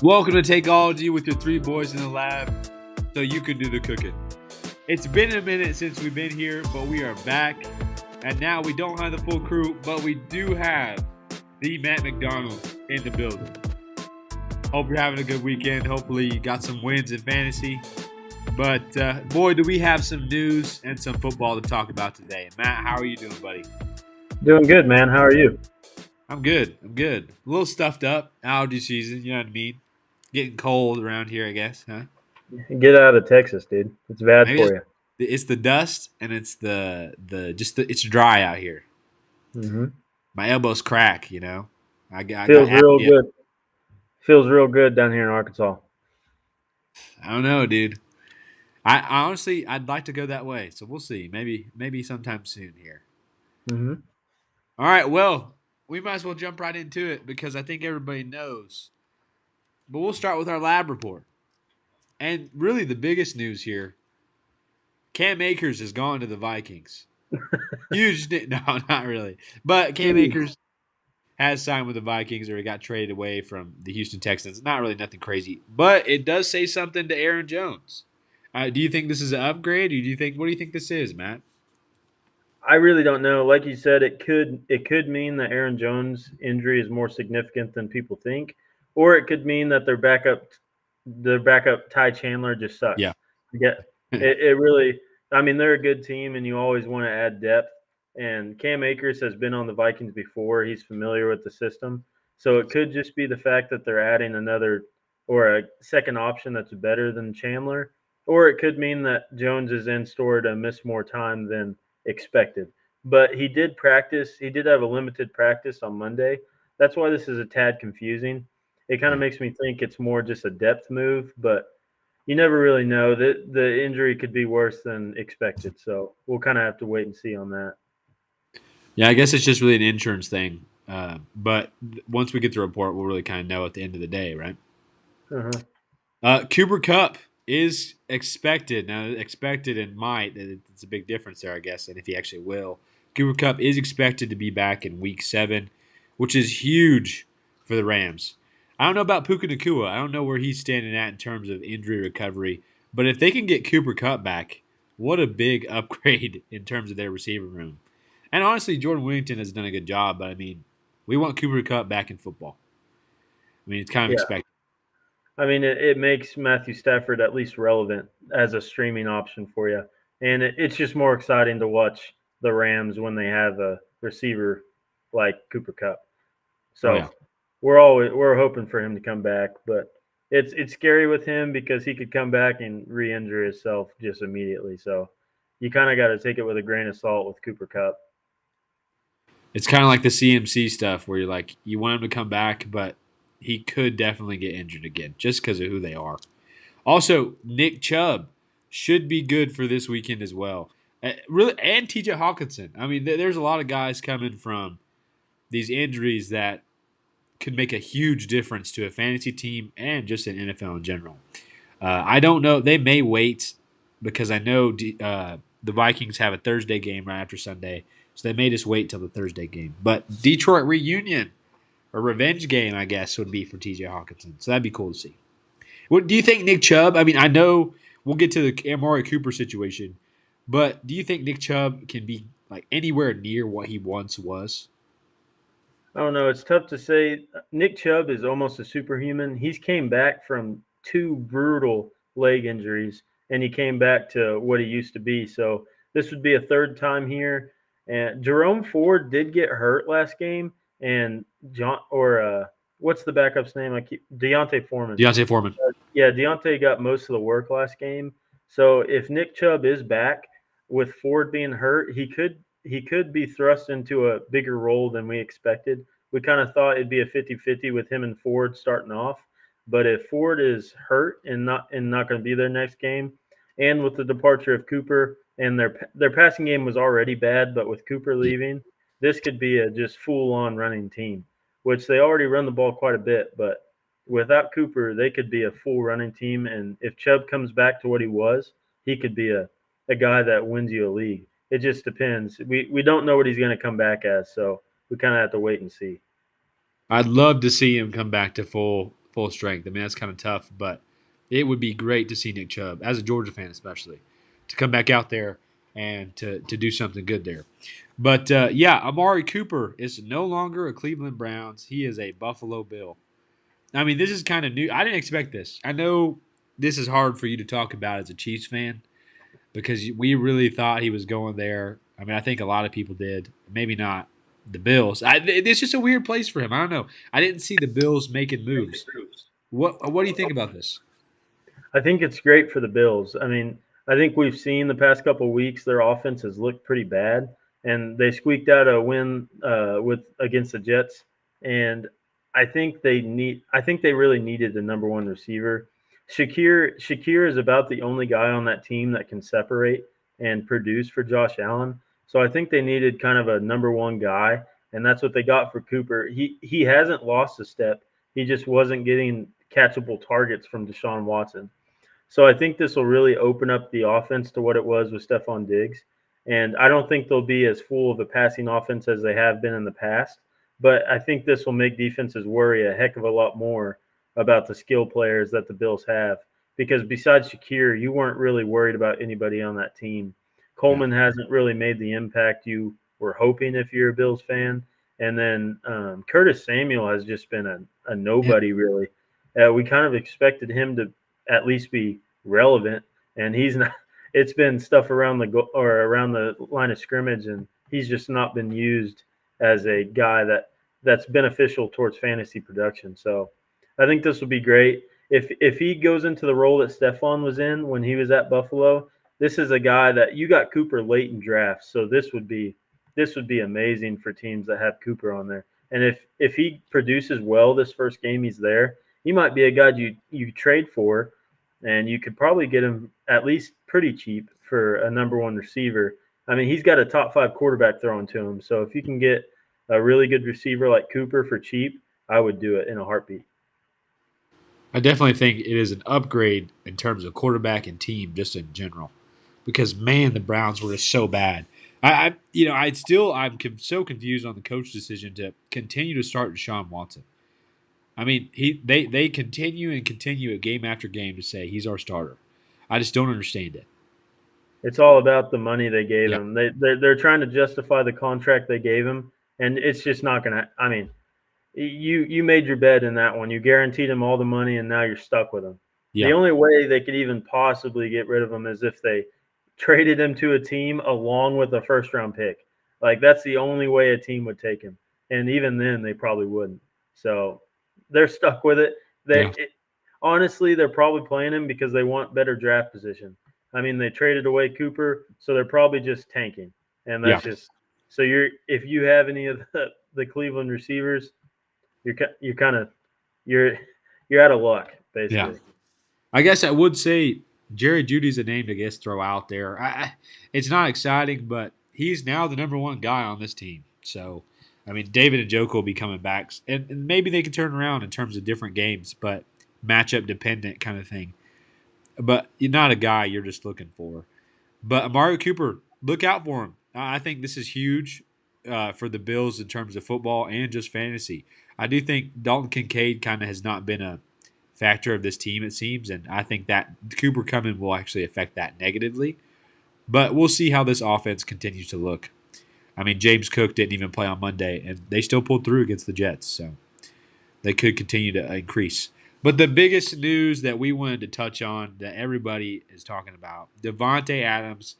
Welcome to Takeology with your three boys in the lab so you can do the cooking. It's been a minute since we've been here, but we are back. And now we don't have the full crew, but we do have the Matt McDonald in the building. Hope you're having a good weekend. Hopefully you got some wins in fantasy. But boy, do we have some news and some football to talk about today. Matt, how are you doing, buddy? Doing good, man. How are you? I'm good. A little stuffed up. Allergy season, you know what I mean? Getting cold around here, I guess, huh? Get out of Texas, dude. It's bad Maybe for you. it's the dust and it's it's dry out here. hmm My elbows crack, you know. I got Feels real apnea. good. Feels real good down here in Arkansas. I don't know, dude. I honestly I'd like to go that way, so we'll see. Maybe sometime soon here. hmm All right, well, we might as well jump right into it because I think everybody knows. But we'll start with our lab report. And really the biggest news here, Cam Akers has gone to the Vikings. Huge no, not really. But Cam Jeez. Akers has signed with the Vikings or he got traded away from the Houston Texans. Not really nothing crazy, but it does say something to Aaron Jones. Do you think this is an upgrade? Or do you think what do you think this is, Matt? I really don't know. Like you said, it could mean that Aaron Jones' injury is more significant than people think, or it could mean that their backup Ty Chandler just Yeah. sucks. Yeah, it really. I mean, they're a good team, and you always want to add depth. And Cam Akers has been on the Vikings before; he's familiar with the system. So it could just be the fact that they're adding another or a second option that's better than Chandler, or it could mean that Jones is in store to miss more time than expected. But he did practice. He did have a limited practice on Monday. That's why this is a tad confusing. It kind of Yeah. makes me think it's more just a depth move, but you never really know. The injury could be worse than expected. So we'll kind of have to wait and see on that. Yeah, I guess it's just really an insurance thing. But once we get the report, we'll really kind of know at the end of the day, right? Uh-huh. Cooper Cup is expected. Now, expected and might. It's a big difference there, I guess, and if he actually will. Cooper Cup is expected to be back in week 7, which is huge for the Rams. I don't know about Puka Nakua. I don't know where he's standing at in terms of injury recovery. But if they can get Cooper Cup back, what a big upgrade in terms of their receiver room. And honestly, Jordan Whittington has done a good job, but I mean, we want Cooper Cup back in football. I mean, it's kind of Yeah. expected. I mean, it makes Matthew Stafford at least relevant as a streaming option for you. And it's just more exciting to watch the Rams when they have a receiver like Cooper Cup. Oh, yeah. So we're hoping for him to come back, but it's scary with him because he could come back and re-injure himself just immediately. So you kind of got to take it with a grain of salt with Cooper Cup. It's kind of like the CMC stuff where you're like, you want him to come back, but he could definitely get injured again just because of who they are. Also, Nick Chubb should be good for this weekend as well. Really, and TJ Hawkinson. I mean, there's a lot of guys coming from these injuries that could make a huge difference to a fantasy team and just an NFL in general. I don't know. They may wait because I know the Vikings have a Thursday game right after Sunday, so they may just wait till the Thursday game. But Detroit reunion or revenge game, I guess, would be for T.J. Hawkinson. So that'd be cool to see. What do you think, Nick Chubb? I mean, I know we'll get to the Amari Cooper situation, but do you think Nick Chubb can be like anywhere near what he once was? I don't know. It's tough to say. Nick Chubb is almost a superhuman. He's came back from two brutal leg injuries, and he came back to what he used to be. So this would be a third time here. And Jerome Ford did get hurt last game, and John or what's the backup's name? I keep Deontay Foreman. Deontay Foreman. Yeah, Deontay got most of the work last game. So if Nick Chubb is back with Ford being hurt, he could be thrust into a bigger role than we expected. We kind of thought it'd be a 50-50 with him and Ford starting off. But if Ford is hurt and not going to be there next game, and with the departure of Cooper and their passing game was already bad, but with Cooper Yeah. leaving, this could be a just full on running team, which they already run the ball quite a bit, but without Cooper, they could be a full running team. And if Chubb comes back to what he was, he could be a guy that wins you a league. It just depends. We don't know what he's going to come back as, so we kind of have to wait and see. I'd love to see him come back to full full strength. I mean, that's kind of tough, but it would be great to see Nick Chubb, as a Georgia fan especially, to come back out there and to do something good there. But yeah, Amari Cooper is no longer a Cleveland Browns. He is a Buffalo Bill. I mean, this is kind of new. I didn't expect this. I know this is hard for you to talk about as a Chiefs fan because we really thought he was going there. I mean, I think a lot of people did. Maybe not the Bills. It's just a weird place for him. I don't know. I didn't see the Bills making moves. What do you think about this? I think it's great for the Bills. I mean, I think we've seen the past couple of weeks their offense has looked pretty bad, and they squeaked out a win with against the Jets. And I think they really needed a number one receiver. Shakir is about the only guy on that team that can separate and produce for Josh Allen. So I think they needed kind of a number one guy, and that's what they got for Cooper. He hasn't lost a step. He just wasn't getting catchable targets from Deshaun Watson. So I think this will really open up the offense to what it was with Stephon Diggs. And I don't think they'll be as full of a passing offense as they have been in the past. But I think this will make defenses worry a heck of a lot more about the skill players that the Bills have. Because besides Shakir, you weren't really worried about anybody on that team. Yeah, Coleman hasn't really made the impact you were hoping if you're a Bills fan. And then Curtis Samuel has just been a yeah, nobody, really. We kind of expected him to at least be relevant, and he's not. It's been stuff around the or around the line of scrimmage, and he's just not been used as a guy that's beneficial towards fantasy production. So I think this will be great. If he goes into the role that Stephon was in when he was at Buffalo, this is a guy that you got Cooper late in drafts, so this would be amazing for teams that have Cooper on there. And if he produces well this first game he's there, he might be a guy you trade for, and you could probably get him at least pretty cheap for a number one receiver. I mean, he's got a top five quarterback throwing to him. So if you can get a really good receiver like Cooper for cheap, I would do it in a heartbeat. I definitely think it is an upgrade in terms of quarterback and team, just in general. Because man, the Browns were just so bad. So confused on the coach decision to continue to start Deshaun Watson. I mean, they continue and continue game after game to say he's our starter. I just don't understand it. It's all about the money they gave Yeah, him. They're trying to justify the contract they gave him, and it's just not going to. I mean, you made your bed in that one. You guaranteed him all the money, and now you're stuck with him. The yeah, only way they could even possibly get rid of him is if they traded him to a team along with a first round pick. Like that's the only way a team would take him, and even then they probably wouldn't. So they're stuck with it. yeah, Honestly, they're probably playing him because they want better draft position. I mean, they traded away Cooper, so they're probably just tanking, and yeah, that's just so you're if you have any of the Cleveland receivers, you're kind of you're you're out of luck yeah. basically. I guess I would say Jerry Judy's a name to guess throw out there. It's not exciting, but he's now the number one guy on this team. So, I mean, David and Joke will be coming back, and maybe they can turn around in terms of different games, but matchup dependent kind of thing. But you're not a guy you're just looking for. But Mario Cooper, look out for him. I think this is huge for the Bills in terms of football and just fantasy. I do think Dalton Kincaid kind of has not been a factor of this team, it seems, and I think that Cooper coming will actually affect that negatively. But we'll see how this offense continues to look. I mean, James Cook didn't even play on Monday, and they still pulled through against the Jets, so they could continue to increase. But the biggest news that we wanted to touch on that everybody is talking about, Devontae Adams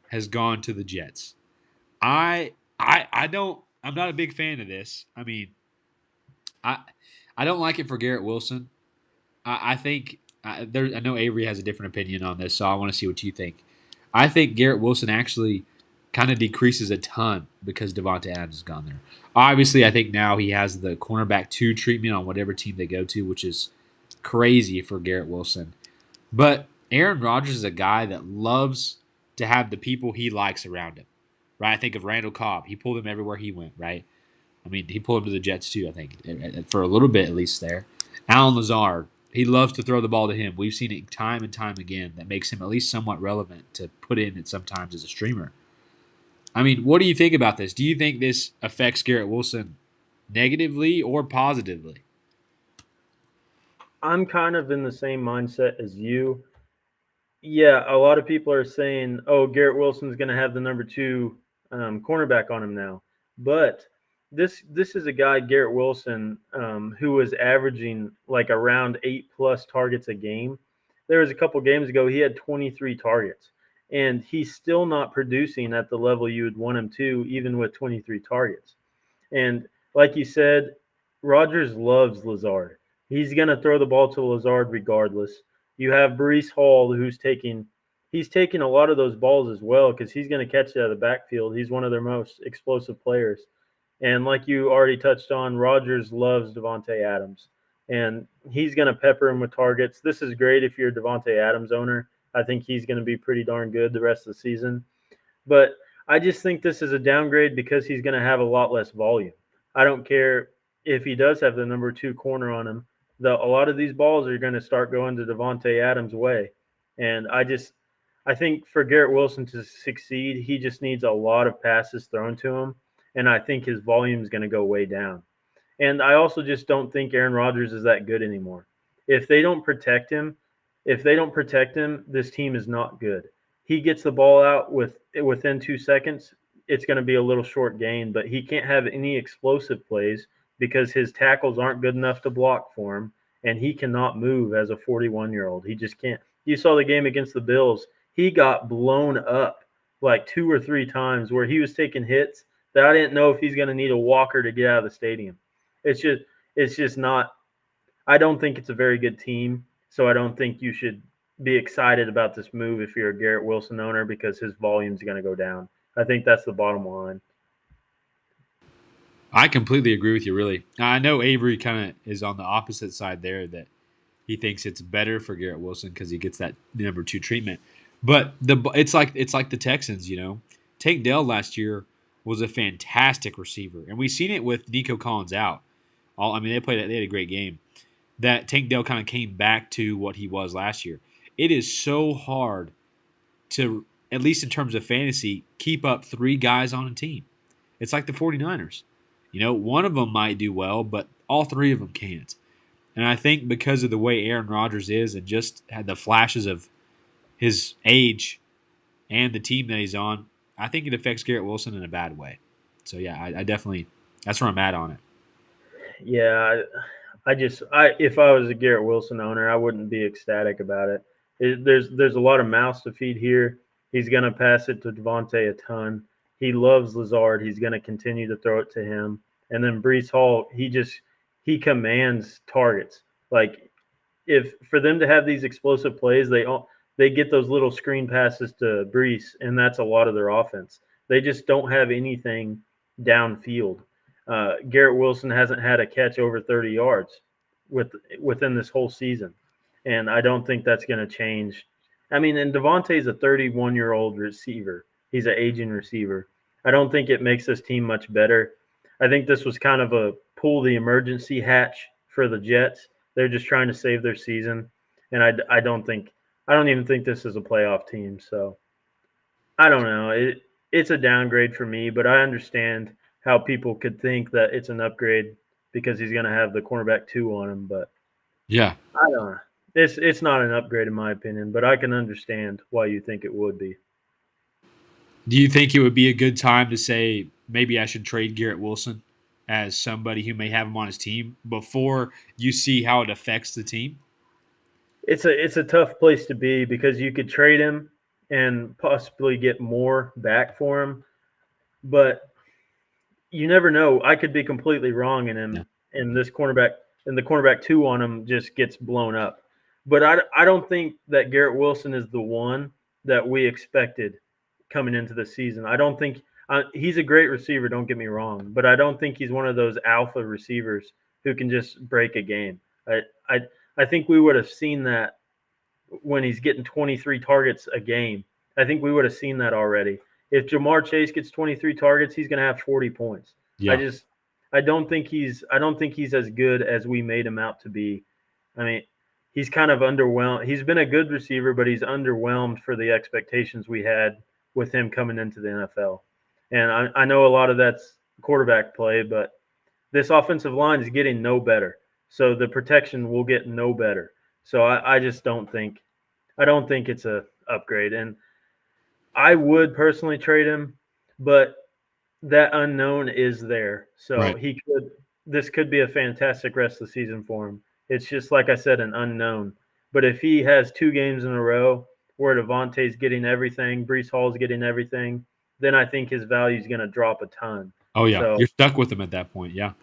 has gone to the Jets. I don't I'm not a big fan of this. I mean, I I don't like it for Garrett Wilson. I think I know Avery has a different opinion on this, so I want to see what you think. I think Garrett Wilson actually kind of decreases a ton because Devontae Adams has gone there. Obviously, I think now he has the cornerback two treatment on whatever team they go to, which is crazy for Garrett Wilson. But Aaron Rodgers is a guy that loves to have the people he likes around him. Right? I think of Randall Cobb. He pulled him everywhere he went, right? I mean, he pulled him to the Jets too, I think, for a little bit at least there. Alan Lazard, he loves to throw the ball to him. We've seen it time and time again. That makes him at least somewhat relevant to put in it sometimes as a streamer. I mean, what do you think about this? Do you think this affects Garrett Wilson negatively or positively? I'm kind of in the same mindset as you. Yeah, a lot of people are saying, "Oh, Garrett Wilson's going to have the number two cornerback on him now," but this is a guy, Garrett Wilson, who was averaging like around 8+ targets a game. There was a couple games ago he had 23 targets, and he's still not producing at the level you would want him to, even with 23 targets. And like you said, Rodgers loves Lazard. He's going to throw the ball to Lazard regardless. You have Brees Hall, he's taking a lot of those balls as well because he's going to catch it out of the backfield. He's one of their most explosive players. And like you already touched on, Rodgers loves Devontae Adams, and he's going to pepper him with targets. This is great if you're a Devontae Adams owner. I think he's going to be pretty darn good the rest of the season. But I just think this is a downgrade because he's going to have a lot less volume. I don't care if he does have the number two corner on him. A lot of these balls are going to start going to Devontae Adams' way, and I think for Garrett Wilson to succeed, he just needs a lot of passes thrown to him, and I think his volume is going to go way down. And I also just don't think Aaron Rodgers is that good anymore. If they don't protect him, if they don't protect him, this team is not good. He gets the ball out within 2 seconds, it's going to be a little short gain, but he can't have any explosive plays because his tackles aren't good enough to block for him, and he cannot move as a 41-year-old. He just can't. You saw the game against the Bills. He got blown up like 2 or 3 times where he was taking hits that I didn't know if he's going to need a walker to get out of the stadium. It's just it's just not. I don't think it's a very good team, so I don't think you should be excited about this move if you're a Garrett Wilson owner because his volume's going to go down. I think that's the bottom line. I completely agree with you. Really, I know Avery kind of is on the opposite side there. That he thinks it's better for Garrett Wilson because he gets that number two treatment. But it's like the Texans. Tank Dell last year was a fantastic receiver, and we've seen it with Nico Collins out. They had a great game. That Tank Dell kind of came back to what he was last year. It is so hard to, at least in terms of fantasy, keep up three guys on a team. It's like the 49ers. One of them might do well, but all three of them can't. And I think because of the way Aaron Rodgers is and just had the flashes of his age and the team that he's on, I think it affects Garrett Wilson in a bad way. So yeah, I definitely that's where I'm at on it. Yeah, I if I was a Garrett Wilson owner, I wouldn't be ecstatic about it. There's a lot of mouths to feed here. He's going to pass it to Devontae a ton. He loves Lazard. He's going to continue to throw it to him. And then Brees Hall, he commands targets. Like if for them to have these explosive plays, they get those little screen passes to Brees, and that's a lot of their offense. They just don't have anything downfield. Garrett Wilson hasn't had a catch over 30 yards within this whole season, and I don't think that's going to change. I mean, and Devontae's a 31-year-old receiver. He's an aging receiver. I don't think it makes this team much better. I think this was kind of a pull the emergency hatch for the Jets. They're just trying to save their season, and I don't even think this is a playoff team. So I don't know. It's a downgrade for me, but I understand how people could think that it's an upgrade because he's going to have the cornerback two on him. But Yeah. I don't know. It's not an upgrade in my opinion, but I can understand why you think it would be. Do you think it would be a good time to say maybe I should trade Garrett Wilson as somebody who may have him on his team before you see how it affects the team? It's a tough place to be because you could trade him and possibly get more back for him, but you never know. I could be completely wrong, and Yeah. him and this cornerback and the cornerback two on him just gets blown up. But I don't think that Garrett Wilson is the one that we expected coming into the season. I don't think he's a great receiver. Don't get me wrong, but I don't think he's one of those alpha receivers who can just break a game. I I think we would have seen that when he's getting 23 targets a game. I think we would have seen that already. If Jamar Chase gets 23 targets, he's going to have 40 points. I Yeah. just I don't think he's as good as we made him out to be. I mean, he's kind of underwhelmed. He's been a good receiver, but he's underwhelmed for the expectations we had with him coming into the NFL. And I know a lot of that's quarterback play, but this offensive line is getting no better. so the protection will get no better. So I just don't think it's a upgrade, and I would personally trade him, but that unknown is there. So Right. this could be a fantastic rest of the season for him. It's just like I said, an unknown. But if he has 2 games in a row where Devontae's getting everything, Brees Hall's getting everything, then I think his value is going to drop a ton. Oh yeah, So you're stuck with him at that point. Yeah.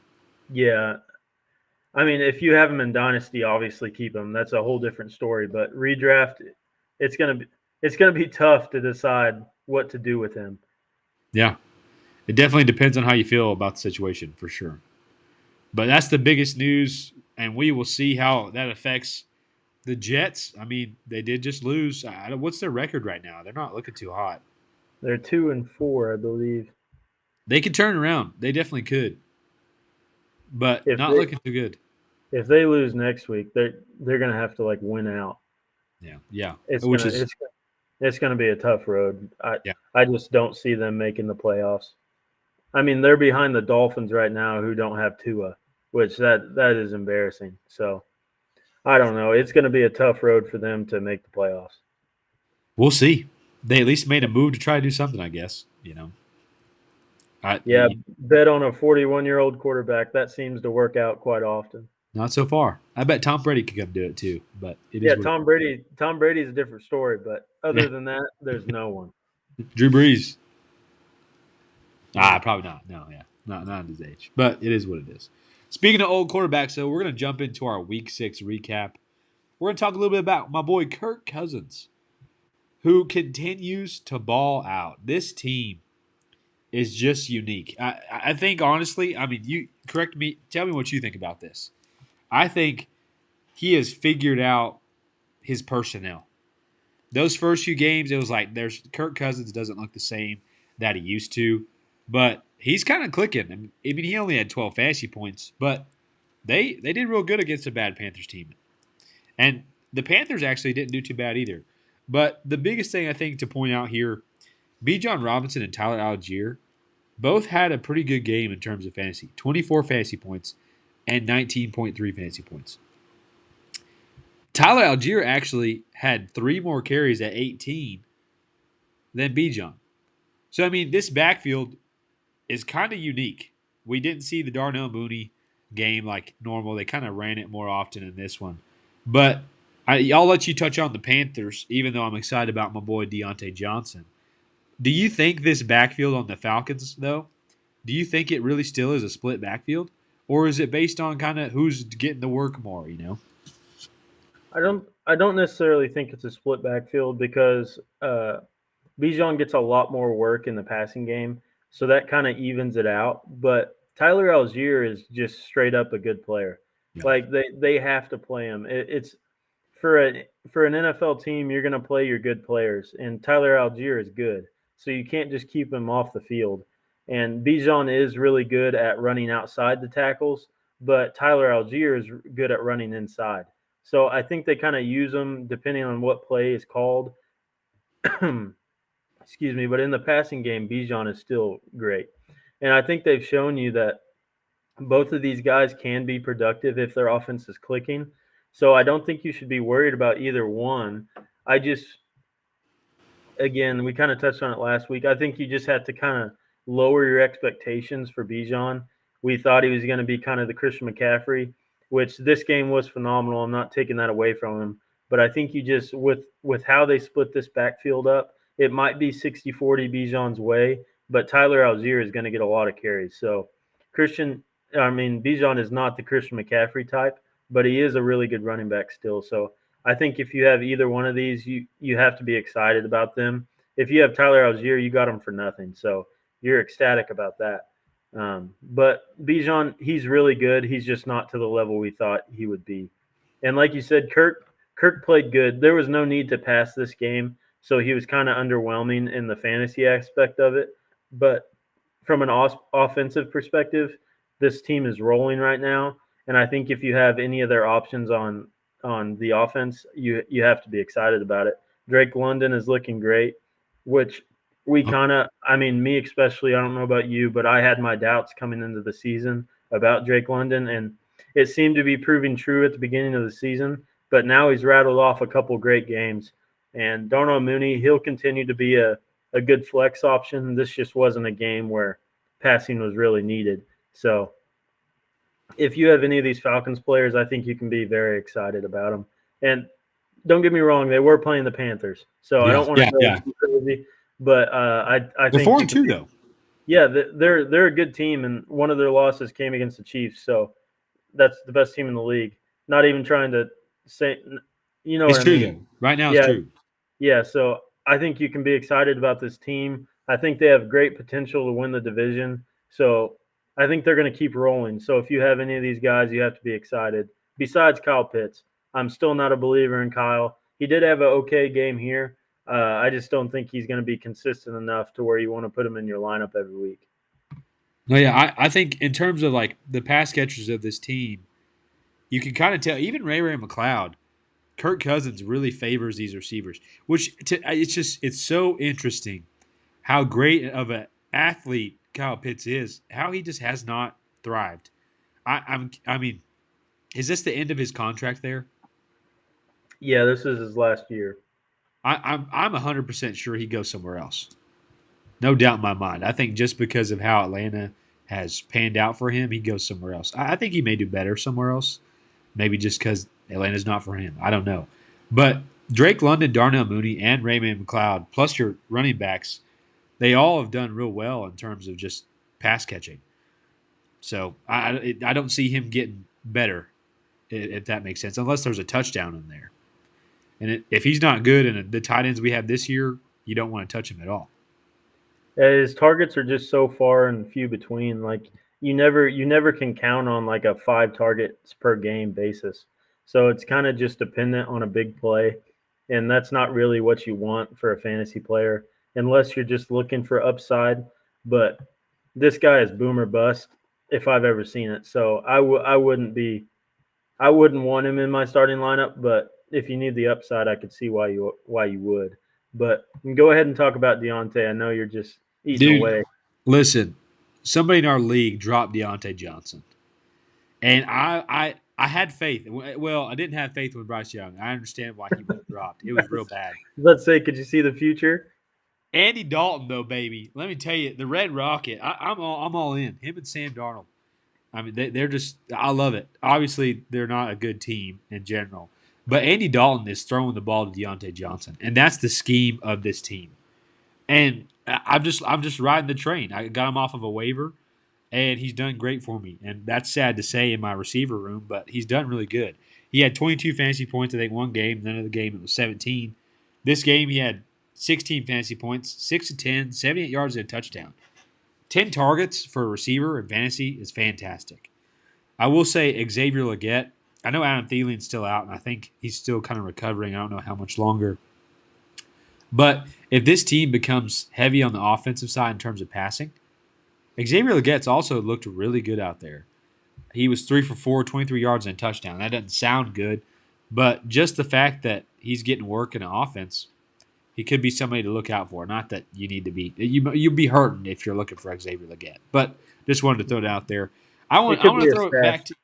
yeah, I mean, if you have him in Dynasty, obviously keep him. That's a whole different story. But redraft, it's gonna be it's gonna be tough to decide what to do with him. Yeah. It definitely depends on how you feel about the situation for sure. But that's the biggest news, and we will see how that affects the Jets. I mean, they did just lose. What's their record right now? They're not looking too hot. They're 2-4, I believe. They could turn around. They definitely could, but If not they looking too good. if they lose next week, they're gonna have to like win out. Yeah, yeah. It's Which gonna is it's it's gonna be a tough road. yeah, I just don't see them making the playoffs. I mean, they're behind the Dolphins right now, who don't have Tua, which that is embarrassing. So I don't know. It's gonna be a tough road for them to make the playoffs. we'll see. They at least made a move to try to do something. I guess I Yeah, bet on a 41-year-old quarterback. That seems to work out quite often. not so far. I bet Tom Brady could come do it too, but it Yeah, is what. Tom Brady. Tom Brady's a different story, but Yeah, other than that, there's no one. Drew Brees. Yeah. Probably not. No, yeah, not at his age, but it is what it is. Speaking of old quarterbacks, though, we're gonna jump into our Week 6 recap. We're gonna talk a little bit about my boy Kirk Cousins, who continues to ball out. This team is just unique. I think honestly, I mean, you correct me. Tell me what you think about this. I think he has figured out his personnel. Those first few games, it was like there's Kirk Cousins doesn't look the same that he used to, but he's kind of clicking. I mean, he only had 12 fantasy points, but they did real good against a bad Panthers team, and the Panthers actually didn't do too bad either. But the biggest thing I think to point out here, B. John Robinson and Tyler Algier both had a pretty good game in terms of fantasy. 24 fantasy points and 19.3 fantasy points. Tyler Algier actually had 3 more carries at 18 than Bijan. So, I mean, this backfield is kind of unique. We didn't see the Darnell Mooney game like normal. They kind of ran it more often in this one. But I'll let you touch on the Panthers, even though I'm excited about my boy Deontay Johnson. Do you think this backfield on the Falcons, though, do you think it really still is a split backfield? Or is it based on kind of who's getting the work more? I don't necessarily think it's a split backfield because Bijan gets a lot more work in the passing game, so that kind of evens it out. But Tyler Algier is just straight up a good player. Yeah. Like they have to play him. It's for an NFL team, you're going to play your good players, and Tyler Algier is good, so you can't just keep him off the field. And Bijan is really good at running outside the tackles, but Tyler Algier is good at running inside. So I think they kind of use them depending on what play is called. Excuse me, but in the passing game, Bijan is still great. And I think they've shown you that both of these guys can be productive if their offense is clicking. So I don't think you should be worried about either one. I just, again, we kind of touched on it last week. I think you just had to kind of lower your expectations for Bijan. We thought he was going to be kind of the Christian McCaffrey, which this game was phenomenal. I'm not taking that away from him, but I think you just with how they split this backfield up, it might be 60-40 Bijan's way, but Tyler Algier is going to get a lot of carries. So Bijan is not the Christian McCaffrey type, but he is a really good running back still. So I think if you have either one of these, you have to be excited about them. If you have Tyler Algier, you got him for nothing, so you're ecstatic about that. But Bijan, he's really good. He's just not to the level we thought he would be. And like you said, Kirk played good. There was no need to pass this game, so he was kind of underwhelming in the fantasy aspect of it. But from an offensive perspective, this team is rolling right now, and I think if you have any of their options on the offense, you have to be excited about it. Drake London is looking great, which we Oh, kind of, I mean, me especially, I don't know about you, but I had my doubts coming into the season about Drake London, and It seemed to be proving true at the beginning of the season, but now he's rattled off a couple great games. And Darnell Mooney, he'll continue to be a good flex option. This just wasn't a game where passing was really needed. So if you have any of these Falcons players, I think you can be very excited about them. And don't get me wrong, they were playing the Panthers, so I Yeah, don't want to yeah, go yeah. too crazy. But I They're think four you and can. two though. Yeah, they're a good team, and one of their losses came against the Chiefs, so that's the best team in the league. Not even trying to say, you know It's what I true mean? though. Right now, it's Yeah, true. yeah. So I think you can be excited about this team. I think they have great potential to win the division. So I think they're going to keep rolling. So if you have any of these guys, you have to be excited. Besides Kyle Pitts, I'm still not a believer in Kyle. He did have an okay game here. I just don't think he's going to be consistent enough to where you want to put him in your lineup every week. No, yeah, I think in terms of like the pass catchers of this team, you can kind of tell. Even Ray McLeod, Kirk Cousins really favors these receivers, which it's so interesting how great of an athlete Kyle Pitts is. How he just has not thrived. I mean, is this the end of his contract there? Yeah, this is his last year. I'm 100% sure he goes somewhere else. No doubt in my mind. I think just because of how Atlanta has panned out for him, he goes somewhere else. I think he may do better somewhere else. Maybe just because Atlanta's not for him. I don't know. But Drake London, Darnell Mooney, and Raymond McLeod, plus your running backs, they all have done real well in terms of just pass catching. So I don't see him getting better, if that makes sense, unless there's a touchdown in there. And if he's not good and the tight ends we have this year, you don't want to touch him at all. His targets are just so far and few between. Like you never can count on like a 5 targets per game basis. So it's kind of just dependent on a big play, and that's not really what you want for a fantasy player unless you're just looking for upside. But this guy is boomer bust if I've ever seen it. So I wouldn't want him in my starting lineup, but if you need the upside, I could see why you would. But go ahead and talk about Deontay. I know you're just eating Dude, away. listen, somebody in our league dropped Deontay Johnson. And I had faith. Well, I didn't have faith with Bryce Young. I understand why he was dropped. It was real bad. Let's say, could you see the future? Andy Dalton, though, baby, let me tell you, the Red Rocket. I'm all in. Him and Sam Darnold. I mean, they're just. I love it. Obviously, they're not a good team in general, but Andy Dalton is throwing the ball to Deontay Johnson, and that's the scheme of this team. And I'm just riding the train. I got him off of a waiver, and he's done great for me. And that's sad to say in my receiver room, but he's done really good. He had 22 fantasy points, I think, one game. Then the game, it was 17. This game, he had 16 fantasy points, 6 to 10, 78 yards and a touchdown. 10 targets for a receiver in fantasy is fantastic. I will say Xavier Legette, I know Adam Thielen's still out, and I think he's still kind of recovering. I don't know how much longer. But if this team becomes heavy on the offensive side in terms of passing, Xavier Legette's also looked really good out there. He was 3 for 4, 23 yards and a touchdown. That doesn't sound good, but just the fact that he's getting work in the offense, he could be somebody to look out for. Not that you need to be you'd be hurting if you're looking for Xavier Legette, but just wanted to throw it out there. It I could want be to a throw it back stash. to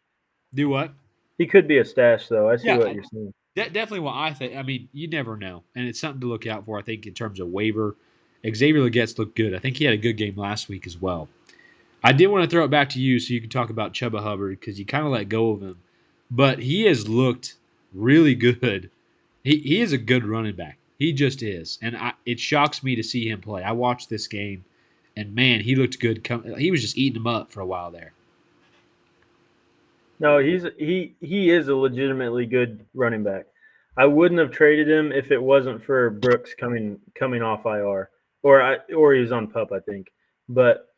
do what? He could be a stash, though. I see Yeah, what you're saying. definitely what I think. I mean, you never know, and it's something to look out for. I think in terms of waiver, Xavier Legette's looked good. I think he had a good game last week as well. I did want to throw it back to you so you can talk about Chuba Hubbard because you kind of let go of him, but he has looked really good. He is a good running back. He just is, and it shocks me to see him play. I watched this game, and man, he looked good. He was just eating them up for a while there. No, he is a legitimately good running back. I wouldn't have traded him if it wasn't for Brooks coming off IR, or he was on pup, I think. But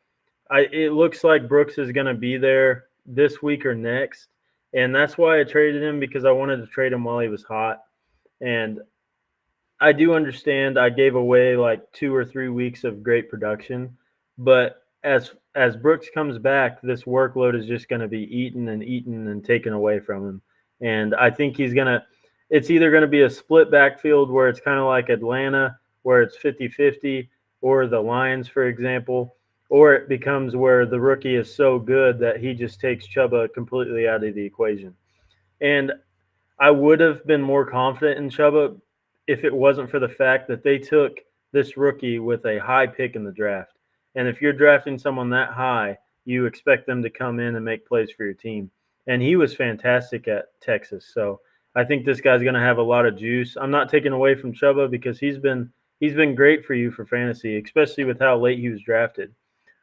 it looks like Brooks is going to be there this week or next, and that's why I traded him, because I wanted to trade him while he was hot. And I do understand I gave away like 2 or 3 weeks of great production, but as Brooks comes back, this workload is just going to be eaten and taken away from him. And I think it's either going to be a split backfield where it's kind of like Atlanta, where it's 50-50, or the Lions, for example, or it becomes where the rookie is so good that he just takes Chuba completely out of the equation. And I would have been more confident in Chuba if it wasn't for the fact that they took this rookie with a high pick in the draft. And if you're drafting someone that high, you expect them to come in and make plays for your team. And he was fantastic at Texas. So I think this guy's going to have a lot of juice. I'm not taking away from Chuba because he's been great for you for fantasy, especially with how late he was drafted.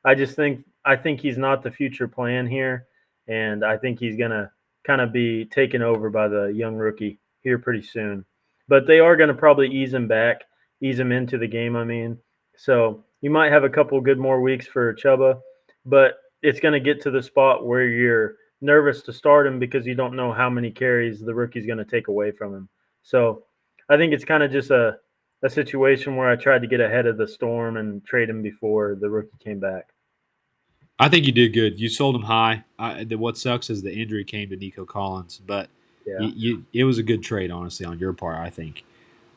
I think he's not the future plan here, and I think he's gonna kind of be taken over by the young rookie here pretty soon. But they are gonna probably ease him back, ease him into the game. I mean, so you might have a couple good more weeks for Chuba, but it's gonna get to the spot where you're nervous to start him because you don't know how many carries the rookie's gonna take away from him. So I think it's kind of just a situation where I tried to get ahead of the storm and trade him before the rookie came back. I think you did good. You sold him high. What sucks is the injury came to Nico Collins, but Yeah, it was a good trade, honestly, on your part. I think.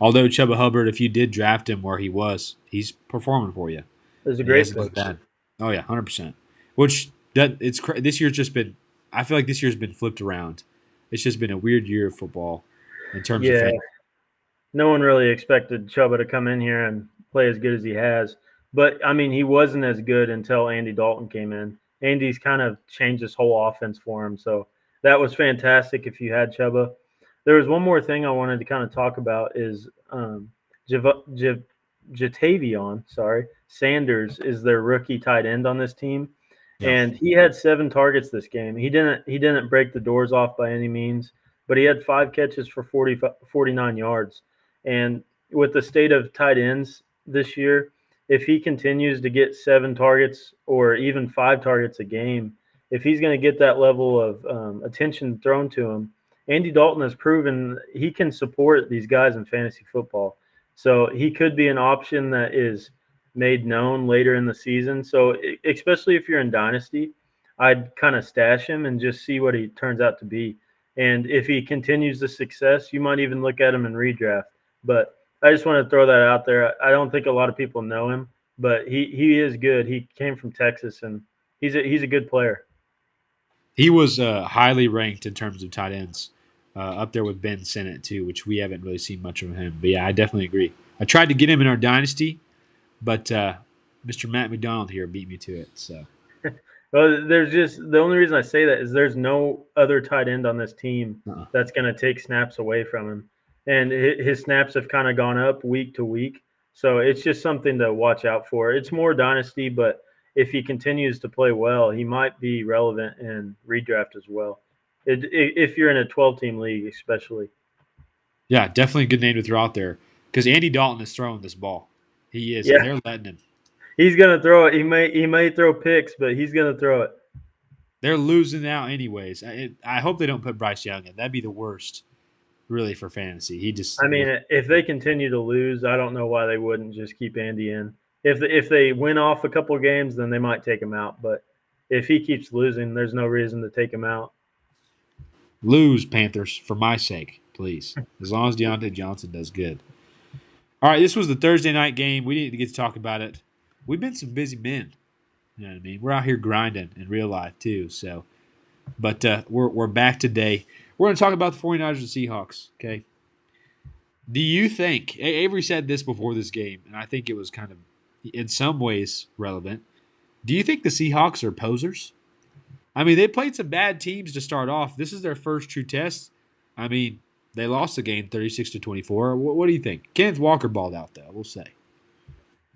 Although Chuba Hubbard, if you did draft him where he was, he's performing for you. it was a He great hasn't pick. been bad. Oh yeah, 100%. Which that this year's just been. I feel like this year's been flipped around. It's just been a weird year of football in terms of Yeah, fan. no one really expected Chuba to come in here and play as good as he has. But I mean, he wasn't as good until Andy Dalton came in. Andy's kind of changed his whole offense for him. So that was fantastic if you had Chuba. There was one more thing I wanted to kind of talk about is Jav- Jav- Jatavion, sorry, Sanders is their rookie tight end on this team, Yeah. and he had 7 targets this game. He didn't break the doors off by any means, but he had 5 catches for 49 yards. And with the state of tight ends this year, if he continues to get 7 targets or even 5 targets a game, if he's going to get that level of attention thrown to him, Andy Dalton has proven he can support these guys in fantasy football. So he could be an option that is made known later in the season. So especially if you're in dynasty, I'd kind of stash him and just see what he turns out to be. And if he continues the success, you might even look at him in redraft. But I just want to throw that out there. I don't think a lot of people know him, but he is good. He came from Texas, and he's a good player. He was highly ranked in terms of tight ends, up there with Ben Sinnott too, which we haven't really seen much of him. But yeah, I definitely agree. I tried to get him in our dynasty, but Mr. Matt McDonald here beat me to it. So Well, there's just the only reason I say that is there's no other tight end on this team uh-uh. that's going to take snaps away from him, and his snaps have kind of gone up week to week. So it's just something to watch out for. It's more dynasty, but if he continues to play well, he might be relevant in redraft as well. If you're in a 12-team league, especially. Yeah, definitely a good name to throw out there because Andy Dalton is throwing this ball. He is, and Yeah, they're letting him. he's gonna throw it. He may throw picks, but he's gonna throw it. They're losing out anyways. I hope they don't put Bryce Young in. That'd be the worst, really, for fantasy. He just I mean, if they continue to lose, I don't know why they wouldn't just keep Andy in. If they win off a couple of games, then they might take him out. But if he keeps losing, there's no reason to take him out. lose Panthers for my sake, please. As long as Deontay Johnson does good. All right, this was the Thursday night game. We didn't get to talk about it. We've been some busy men. You know what I mean? We're out here grinding in real life too. So, but we're back today. We're going to talk about the 49ers and Seahawks. Okay. Do you think Avery said this before this game, and I think it was kind of in some ways relevant. Do you think the Seahawks are posers? I mean, they played some bad teams to start off. This is their first true test. I mean, they lost the game 36-24. What do you think? Kenneth Walker balled out though. We'll say.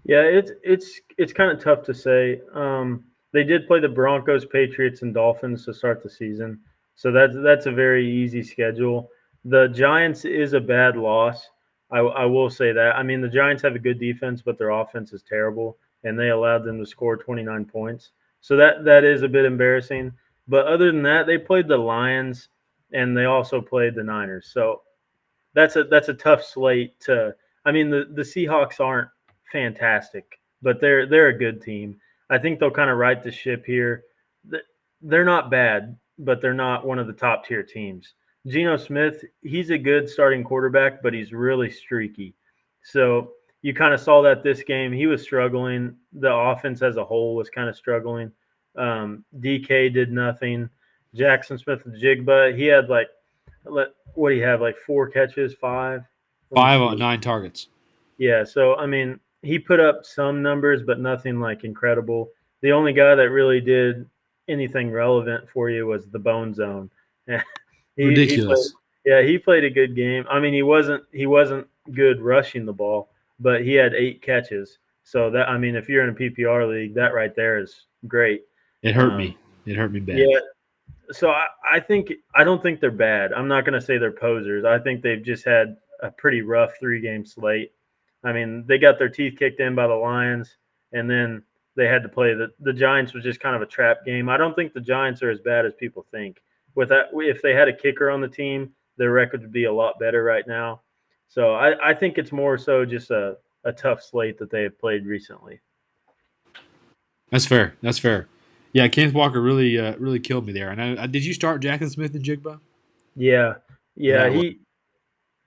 Yeah, it's kind of tough to say. They did play the Broncos, Patriots, and Dolphins to start the season, so that's a very easy schedule. The Giants is a bad loss. I will say that. I mean, the Giants have a good defense, but their offense is terrible, and they allowed them to score 29 points. So that is a bit embarrassing. But other than that, they played the Lions, and they also played the Niners. So that's a tough slate to. I mean, the Seahawks aren't fantastic, but they're a good team. I think they'll kind of right the ship here. They're not bad, but they're not one of the top tier teams. Geno Smith, he's a good starting quarterback, but he's really streaky. So you kind of saw that this game. He was struggling. The offense as a whole was kind of struggling. DK did nothing. Jackson Smith Jigba, he had like, what do you have, like 4 catches, five? Let me 5 on see. 9 targets. Yeah, so I mean, he put up some numbers, but nothing like incredible. The only guy that really did anything relevant for you was the Bone Zone. he played, Ridiculous. yeah, he played a good game. I mean, he wasn't good rushing the ball, but he had 8 catches. So that, I mean, if you're in a PPR league, that right there is great. It hurt Um, me. It hurt me bad. yeah, so I don't think they're bad. I'm not going to say they're posers. I think they've just had a pretty rough 3 game slate. I mean, they got their teeth kicked in by the Lions, and then they had to play the Giants was just kind of a trap game. I don't think the Giants are as bad as people think. With that, if they had a kicker on the team, their record would be a lot better right now. So I think it's more so just a tough slate that they have played recently. That's fair. That's fair. Yeah, Kenneth Walker really killed me there. And did you start Jackson Smith and Jigba? Yeah, yeah, That was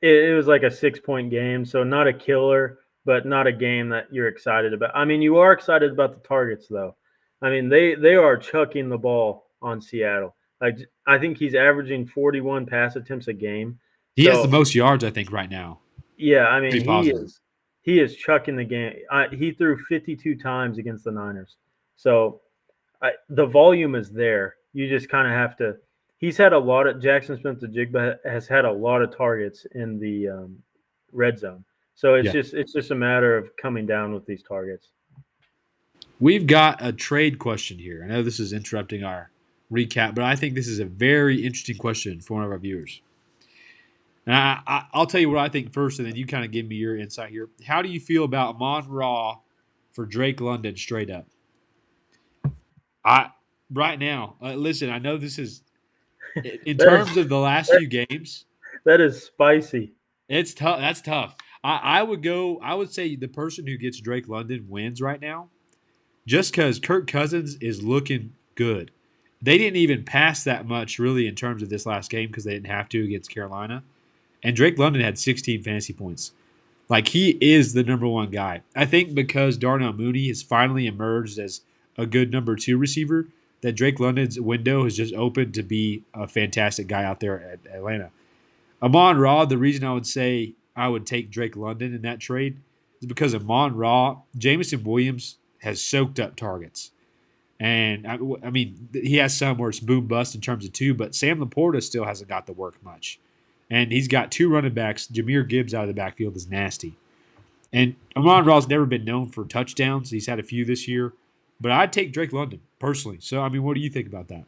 it was like a 6 point game, so not a killer, but not a game that you're excited about. I mean, you are excited about the targets though. I mean, they are chucking the ball on Seattle. Like, I think he's averaging 41 pass attempts a game. he has the So most yards I think right now. yeah, I mean, Pretty positive. he is chucking the game. He threw 52 times against the Niners. So the volume is there. You just kind of have to. He's had a lot of Jackson Smith to Jigba has had a lot of targets in the red zone. So Yeah. it's just a matter of coming down with these targets. We've got a trade question here. I know this is interrupting our recap, but I think this is a very interesting question for one of our viewers. And I'll tell you what I think first, and then you kind of give me your insight here. How do you feel about Amon Ra for Drake London straight up? I right now, listen. I know this is in That is terms of the last few games. that is spicy. It's tough. That's tough. I would go. I would say the person who gets Drake London wins right now, just because Kirk Cousins is looking good. They didn't even pass that much really in terms of this last game because they didn't have to against Carolina. And Drake London had 16 fantasy points. Like he is the number one guy. I think because Darnell Mooney has finally emerged as a good number two receiver, that Drake London's window has just opened to be a fantastic guy out there at Atlanta. Amon Ra, the reason I would say I would take Drake London in that trade is because Amon Ra, Jameson Williams has soaked up targets. And I mean, he has some where it's boom bust in terms of two, but Sam Laporta still hasn't got the work much. And he's got 2 running backs. Jameer Gibbs out of the backfield is nasty. And Amon Ra's never been known for touchdowns. He's had a few this year. But I'd take Drake London personally. So, I mean, what do you think about that?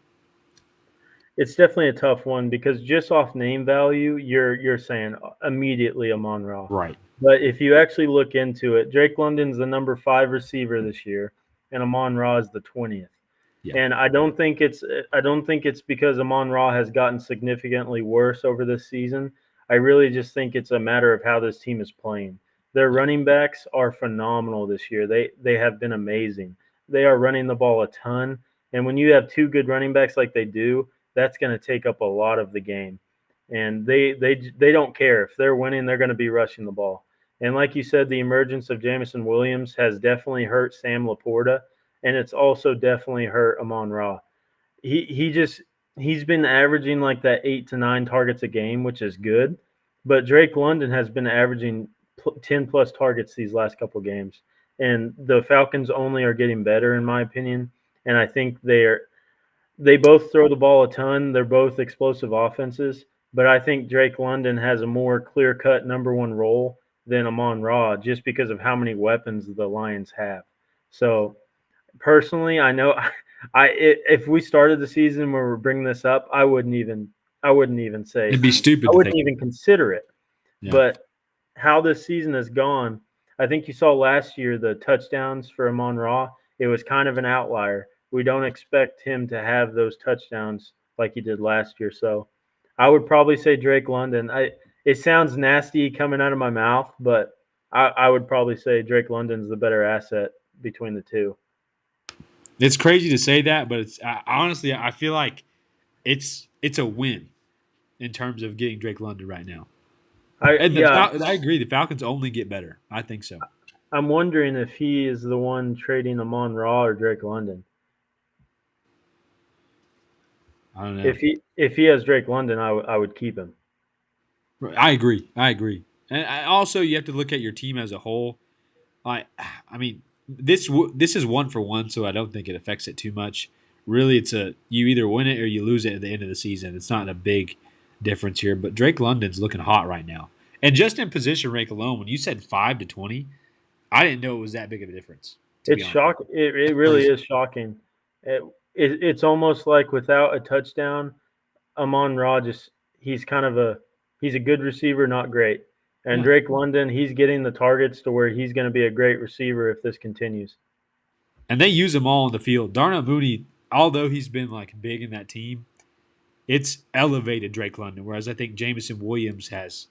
It's definitely a tough one because just off name value, you're saying immediately Amon Ra. Right. But if you actually look into it, Drake London's the number 5 receiver this year, and Amon Ra is the 20th. Yeah. And I don't think it's because Amon Ra has gotten significantly worse over this season. I really just think it's a matter of how this team is playing. Their running backs are phenomenal this year. They have been amazing. They are running the ball a ton, and when you have 2 good running backs like they do, that's going to take up a lot of the game. And they don't care if they're winning; they're going to be rushing the ball. And like you said, the emergence of Jamison Williams has definitely hurt Sam Laporta, and it's also definitely hurt Amon Ra. He just he's been averaging like that 8 to 9 targets a game, which is good. But Drake London has been averaging 10 plus targets these last couple games, and the Falcons only are getting better in my opinion. And I think they both throw the ball a ton. They're both explosive offenses, but I think Drake London has a more clear cut number one role than Amon Ra just because of how many weapons the Lions have. So personally, I know if we started the season where we're bringing this up, I wouldn't even say It'd be I stupid to wouldn't think. even consider it. Yeah. But how this season has gone, I think you saw last year the touchdowns for Amon Ra. It was kind of an outlier. We don't expect him to have those touchdowns like he did last year. So I would probably say Drake London. It sounds nasty coming out of my mouth, but I would probably say Drake London's the better asset between the two. It's crazy to say that, but honestly, I feel like it's a win in terms of getting Drake London right now. I And yeah, I agree. The Falcons only get better. I think so. I'm wondering if he is the one trading Amon Ra or Drake London. I don't know. If he has Drake London, I would keep him. I agree. I agree. And also, you have to look at your team as a whole. I mean, this is one for one, so I don't think it affects it too much. Really, it's a you either win it or you lose it at the end of the season. It's not a big difference here. But Drake London's looking hot right now, and just in position rank alone, when you said 5 to 20, I didn't know it was that big of a difference. To be It's honest, shocking. It really crazy. is shocking. It's almost like without a touchdown, Amon Ra just he's a good receiver, not great. And Yeah, Drake London, he's getting the targets to where he's going to be a great receiver if this continues. and they use them all on the field. Darnell Mooney, although he's been like big in that team, it's elevated Drake London. Whereas I think Jamison Williams has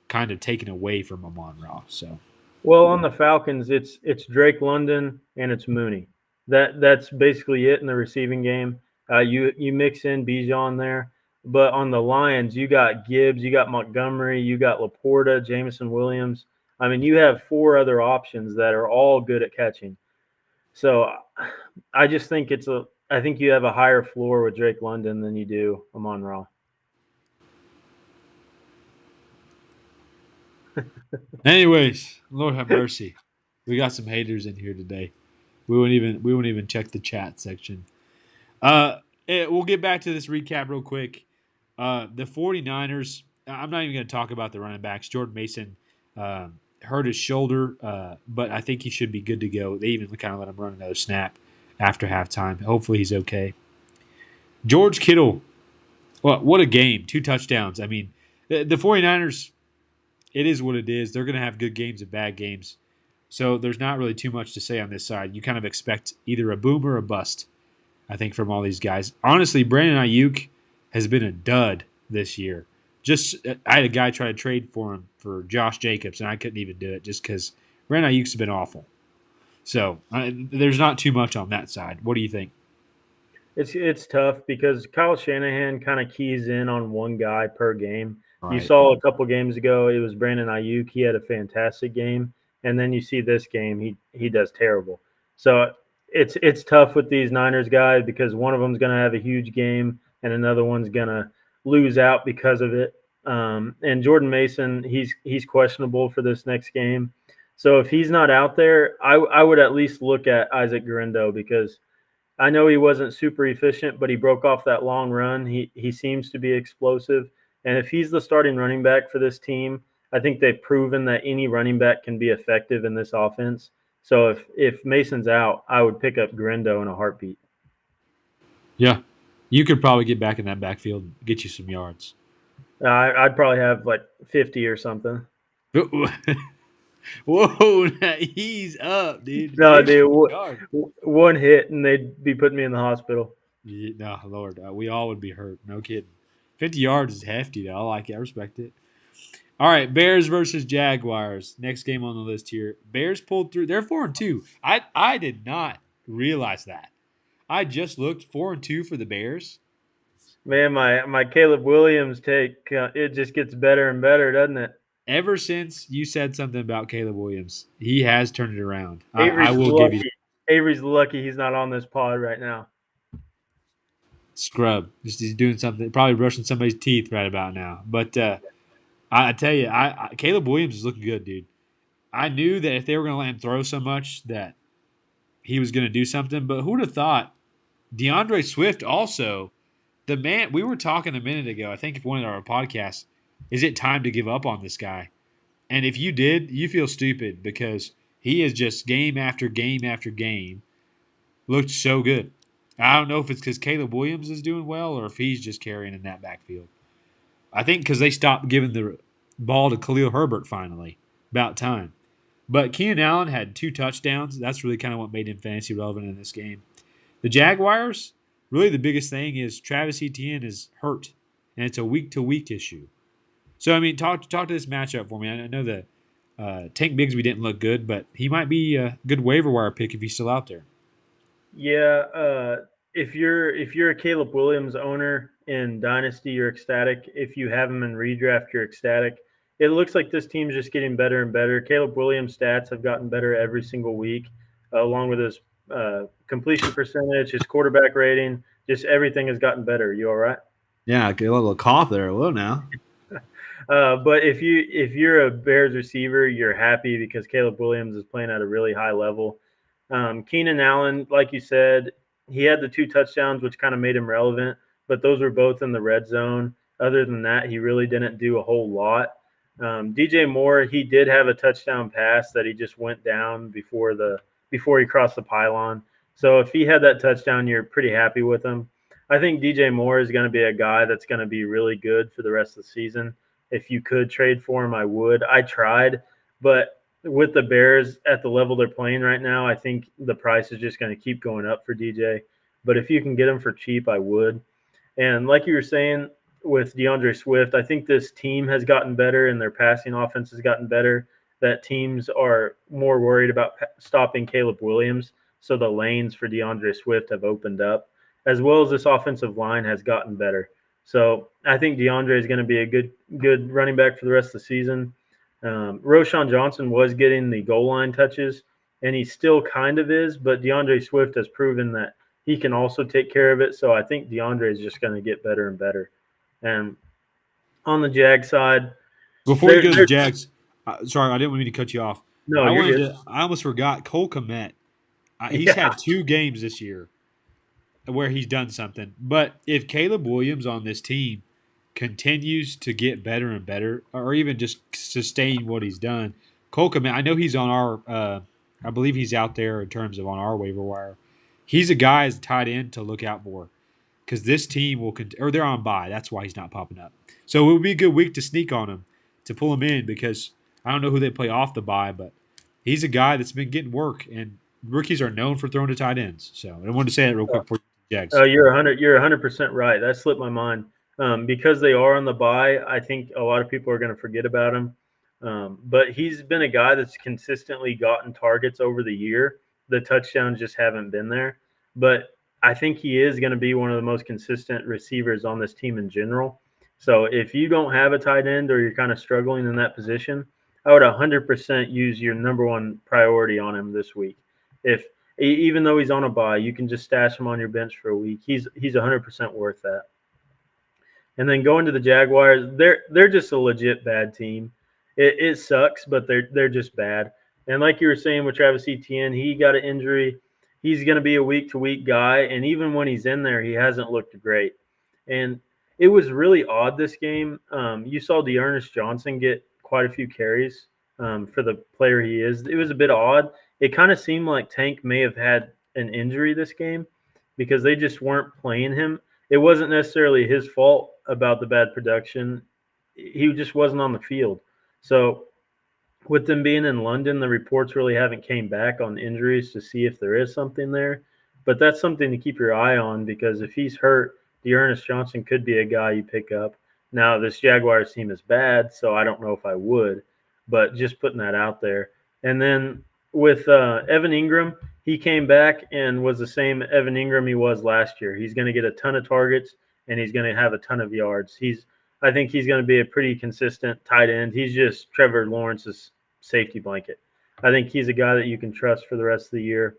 kind of taken away from Amon Ra. So Well, on the Falcons, it's Drake London and it's Mooney. That's basically it in the receiving game. You mix in Bijan there, but on the Lions, you got Gibbs, you got Montgomery, you got Laporta, Jamison Williams. I mean, you have four other options that are all good at catching. So I just think I think you have a higher floor with Drake London than you do Amon Ra. anyways, Lord have mercy. We got some haters in here today. We won't even check the chat section. Uh we'll get back to this recap real quick. The 49ers, I'm not even going to talk about the running backs. Jordan Mason hurt his shoulder, but I think he should be good to go. They even kind of let him run another snap after halftime. Hopefully he's okay. George Kittle, what a game. 2 touchdowns. I mean, the 49ers, it is what it is. They're going to have good games and bad games. So there's not really too much to say on this side. You kind of expect either a boom or a bust, I think, from all these guys. Honestly, Brandon Ayuk has been a dud this year. Just I had a guy try to trade for him for Josh Jacobs, and I couldn't even do it just because Brandon Ayuk's been awful. So there's not too much on that side. What do you think? It's tough because Kyle Shanahan kind of keys in on one guy per game. You Right. saw a couple games ago it was Brandon Ayuk. He had a fantastic game, and then you see this game he does terrible. So it's tough with these Niners guys because one of them's going to have a huge game and another one's going to lose out because of it. And Jordan Mason, he's questionable for this next game. So if he's not out there, I would at least look at Isaac Guerendo because I know he wasn't super efficient, but he broke off that long run. He seems to be explosive, and if he's the starting running back for this team, I think they've proven that any running back can be effective in this offense. So if Mason's out, I would pick up Grindo in a heartbeat. Yeah. You could probably get back in that backfield and get you some yards. I'd probably have like 50 or something. Whoa, he's up, dude. No, 50 dude, yards. one hit and they'd be putting me in the hospital. Yeah, no, Lord, we all would be hurt. No kidding. 50 yards is hefty, though. I like it. I respect it. All right, Bears versus Jaguars. Next game on the list here. Bears pulled through. They're 4-2. I did not realize that. I just looked 4-2 for the Bears. Man, my Caleb Williams take it just gets better and better, doesn't it? Ever since you said something about Caleb Williams, he has turned it around. I Avery's will give you lucky. Avery's lucky he's not on this pod right now. scrub. Just he's doing something, probably brushing somebody's teeth right about now. But I tell you, Caleb Williams is looking good, dude. I knew that if they were going to let him throw so much that he was going to do something. But who would have thought DeAndre Swift also, the man, we were talking a minute ago, I think if one of our podcasts, is it time to give up on this guy? And if you did, you feel stupid because he is just game after game after game looked so good. I don't know if it's because Caleb Williams is doing well or if he's just carrying in that backfield. I think because they stopped giving the ball to Khalil Herbert finally. About time. But Keenan Allen had 2 touchdowns. That's really kind of what made him fantasy relevant in this game. The Jaguars, really the biggest thing is Travis Etienne is hurt, and it's a week-to-week issue. So, I mean, talk to this matchup for me. I know that Tank Bigsby didn't look good, but he might be a good waiver wire pick if he's still out there. Yeah, if you're a Caleb Williams owner in Dynasty, you're ecstatic. If you have him in redraft, you're ecstatic. it looks like this team's just getting better and better. Caleb Williams' stats have gotten better every single week, along with his completion percentage, his quarterback rating. Just everything has gotten better. You all right? Yeah, I get a little cough there. A little now. But if you're a Bears receiver, you're happy because Caleb Williams is playing at a really high level. Keenan Allen, like you said, he had the 2 touchdowns, which kind of made him relevant, but those were both in the red zone. Other than that, he really didn't do a whole lot. DJ Moore, he did have a touchdown pass that he just went down before he crossed the pylon. So if he had that touchdown, you're pretty happy with him. I think DJ Moore is going to be a guy that's going to be really good for the rest of the season. If you could trade for him, I would. I tried, but with the Bears at the level they're playing right now, I think the price is just going to keep going up for DJ. But if you can get him for cheap, I would. And like you were saying with DeAndre Swift, I think this team has gotten better and their passing offense has gotten better. That teams are more worried about stopping Caleb Williams. So the lanes for DeAndre Swift have opened up, as well as this offensive line has gotten better. So I think DeAndre is going to be a good running back for the rest of the season. Roshan Johnson was getting the goal line touches, and he still kind of is, but DeAndre Swift has proven that he can also take care of it. So I think DeAndre is just going to get better and better. And on the Jag side, Before you they're, go to the they're Jags, sorry, I didn't want me to cut you off. no, you're good. I almost forgot Cole Kmet. He's Yeah, had 2 games this year where he's done something. But if Caleb Williams on this team continues to get better and better, or even just sustain what he's done, Cole Kmet, I know he's on our, I believe he's out there in terms of on our waiver wire. He's a guy as a tight end to look out for because this team will, or they're on bye. That's why he's not popping up. So it would be a good week to sneak on him to pull him in because I don't know who they play off the bye, but he's a guy that's been getting work, and rookies are known for throwing to tight ends. So I wanted to say that real quick for Jags. you're 100% right. That slipped my mind. Because they are on the bye, I think a lot of people are going to forget about him. But he's been a guy that's consistently gotten targets over the year. The touchdowns just haven't been there. But I think he is going to be one of the most consistent receivers on this team in general. So if you don't have a tight end or you're kind of struggling in that position, I would 100% use your number one priority on him this week. If even though he's on a bye, you can just stash him on your bench for a week. He's 100% worth that. And then going to the Jaguars, they're just a legit bad team. It sucks, but they're just bad. And like you were saying with Travis Etienne, he got an injury. He's going to be a week to week guy, and even when he's in there, he hasn't looked great. And it was really odd this game. You saw Dearness Johnson get quite a few carries for the player he is. It was a bit odd. It kind of seemed like Tank may have had an injury this game because they just weren't playing him. It wasn't necessarily his fault about the bad production. He just wasn't on the field. So with them being in London, the reports really haven't came back on injuries to see if there is something there. But that's something to keep your eye on because if he's hurt, Dearness Johnson could be a guy you pick up. Now this Jaguars team is bad, so I don't know if I would, but just putting that out there. And then with Evan Ingram, he came back and was the same Evan Ingram he was last year. He's going to get a ton of targets and he's going to have a ton of yards. I think he's going to be a pretty consistent tight end. He's just Trevor Lawrence's safety blanket. I think he's a guy that you can trust for the rest of the year.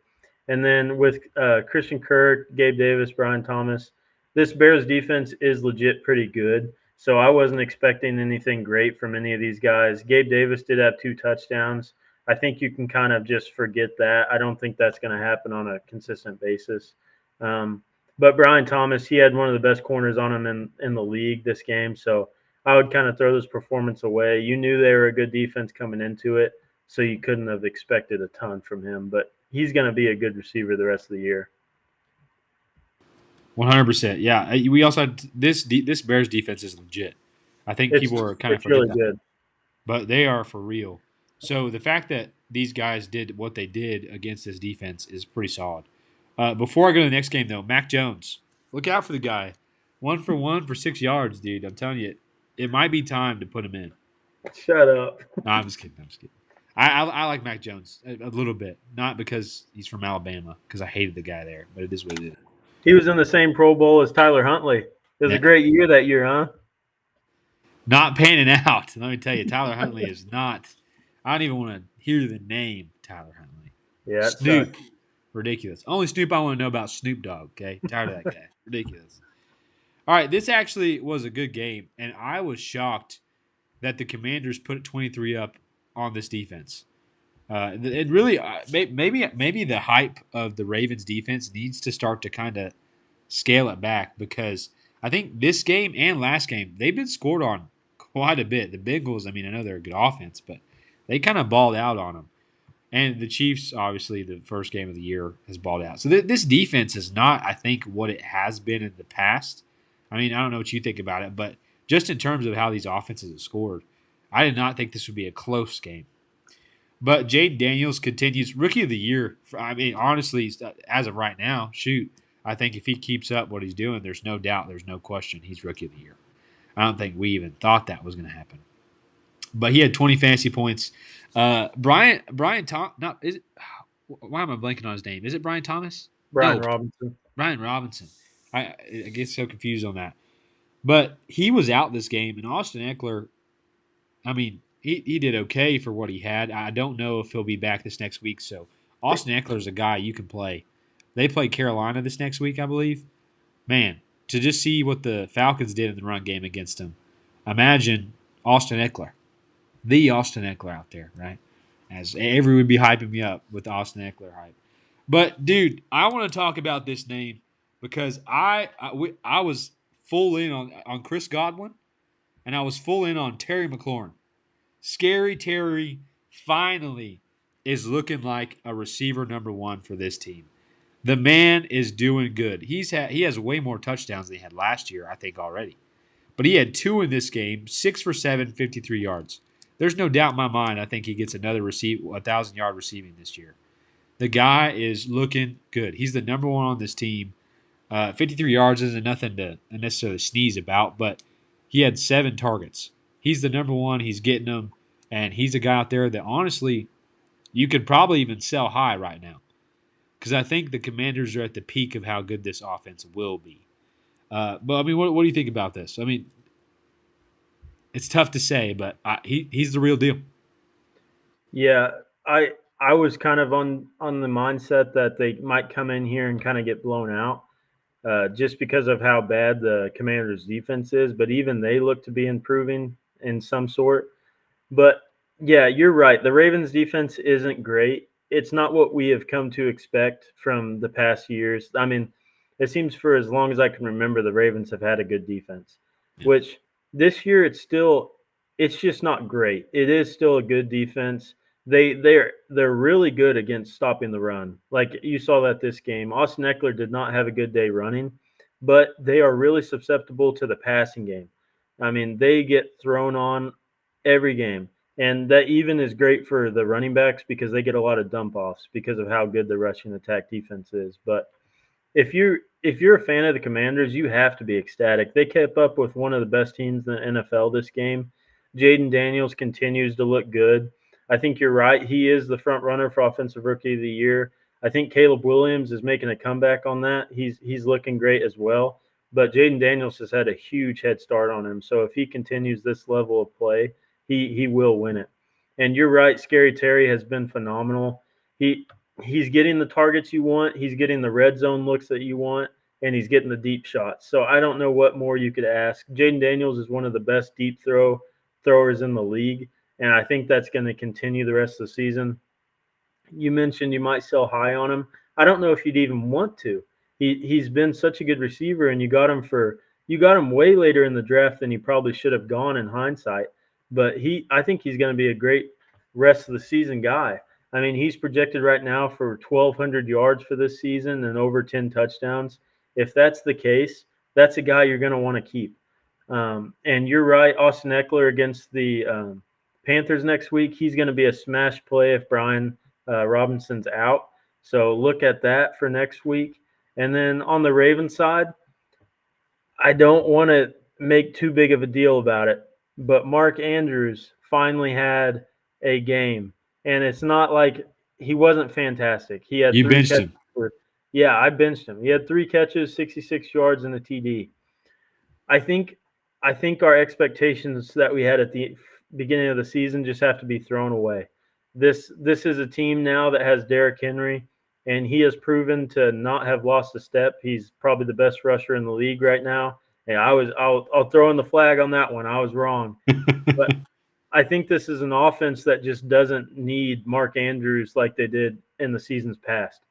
And then with Christian Kirk, Gabe Davis, Brian Thomas, this Bears defense is legit pretty good. So I wasn't expecting anything great from any of these guys. Gabe Davis did have 2 touchdowns. I think you can kind of just forget that. I don't think that's going to happen on a consistent basis. But Brian Thomas, he had one of the best corners on him in the league this game. So I would kind of throw this performance away. You knew they were a good defense coming into it, so you couldn't have expected a ton from him. But he's going to be a good receiver the rest of the year. 100%. Yeah, we also had this Bears defense is legit. I think It's people are kind of it's forget really that, good. but they are for real. So the fact that these guys did what they did against this defense is pretty solid. Before I go to the next game, though, Mac Jones, look out for the guy. 1 for 1 for 6 yards, dude. I'm telling you, it might be time to put him in. Shut up. No, I'm just kidding. I'm just kidding. I like Mac Jones a little bit, not because he's from Alabama, because I hated the guy there, but it is what it is. He was in the same Pro Bowl as Tyler Huntley. It was a Yeah, great year that year, huh? Not panning out. Let me tell you, Tyler Huntley is not. I don't even want to hear the name Tyler Huntley. Yeah, it Snoop, sucks. ridiculous. Only Snoop I want to know about Snoop Dogg. Okay, tired of that guy. Ridiculous. All right, this actually was a good game, and I was shocked that the Commanders put 23 up on this defense. It really maybe the hype of the Ravens defense needs to start to kind of scale it back because I think this game and last game they've been scored on quite a bit. The Bengals, I mean, I know they're a good offense, but they kind of balled out on them. And the Chiefs, obviously, the first game of the year has balled out. So this defense is not, I think, what it has been in the past. I mean, I don't know what you think about it, but just in terms of how these offenses have scored, I did not think this would be a close game. But Jaden Daniels continues rookie of the year. I mean, honestly, as of right now, shoot, I think if he keeps up what he's doing, there's no doubt, there's no question, he's rookie of the year. I don't think we even thought that was going to happen. But he had 20 fantasy points. Brian Tom, not is it? Why am I blanking on his name? Is it Brian Thomas? Brian No, Robinson. Brian Robinson. I get so confused on that. But he was out this game, and Austin Eckler, I mean, he did okay for what he had. I don't know if he'll be back this next week. So Austin Eckler is a guy you can play. They play Carolina this next week, I believe. Man, to just see what the Falcons did in the run game against him, imagine Austin Eckler, the Austin Eckler out there, right? As everyone would be hyping me up with the Austin Eckler hype. But dude, I want to talk about this name because I was full in on Chris Godwin and I was full in on Terry McLaurin. Scary Terry finally is looking like a receiver number one for this team. The man is doing good. He has way more touchdowns than he had last year, I think already. But he had two in this game, 6 for 7, 53 yards. There's no doubt in my mind. I think he gets another 1,000-yard receiving this year. The guy is looking good. He's the number one on this team. 53 yards isn't nothing to necessarily sneeze about, but he had 7 targets. He's the number one. He's getting them, and he's a guy out there that honestly you could probably even sell high right now because I think the Commanders are at the peak of how good this offense will be. But I mean, what do you think about this? I mean, it's tough to say, but he's the real deal. Yeah, I was kind of on the mindset that they might come in here and kind of get blown out, just because of how bad the Commanders' defense is. But even they look to be improving in some sort. But yeah, you're right. The Ravens' defense isn't great. It's not what we have come to expect from the past years. I mean, it seems for as long as I can remember, the Ravens have had a good defense, Yeah. which this year it's just not great. It is still a good defense. They're really good against stopping the run. Like you saw that this game. Austin Eckler did not have a good day running, but they are really susceptible to the passing game. I mean, they get thrown on every game. And that even is great for the running backs because they get a lot of dump offs because of how good the rushing attack defense is. But if you're a fan of the Commanders, you have to be ecstatic. They kept up with one of the best teams in the NFL this game. Jaden Daniels continues to look good. I think you're right. He is the front runner for Offensive Rookie of the Year. I think Caleb Williams is making a comeback on that. He's looking great as well. But Jaden Daniels has had a huge head start on him. So if he continues this level of play, he will win it. And you're right, Scary Terry has been phenomenal. He's getting the targets you want, he's getting the red zone looks that you want, and he's getting the deep shots. So I don't know what more you could ask. Jaden Daniels is one of the best deep throwers in the league, and I think that's going to continue the rest of the season. You mentioned you might sell high on him. I don't know if you'd even want to. He's been such a good receiver, and you got him way later in the draft than he probably should have gone in hindsight. But I think he's going to be a great rest of the season guy. I mean, he's projected right now for 1,200 yards for this season and over 10 touchdowns. If that's the case, that's a guy you're going to want to keep. And you're right, Austin Eckler against the Panthers next week. He's going to be a smash play if Brian Robinson's out. So look at that for next week. And then on the Ravens side, I don't want to make too big of a deal about it, but Mark Andrews finally had a game. And it's not like he wasn't fantastic. He had You three benched catches him. for, yeah, I benched him. He had 3 catches, 66 yards, and a TD. I think I think our expectations that we had at the beginning of the season just have to be thrown away. This is a team now that has Derrick Henry, and he has proven to not have lost a step. He's probably the best rusher in the league right now. And I'll throw in the flag on that one. I was wrong, but I think this is an offense that just doesn't need Mark Andrews like they did in the seasons past.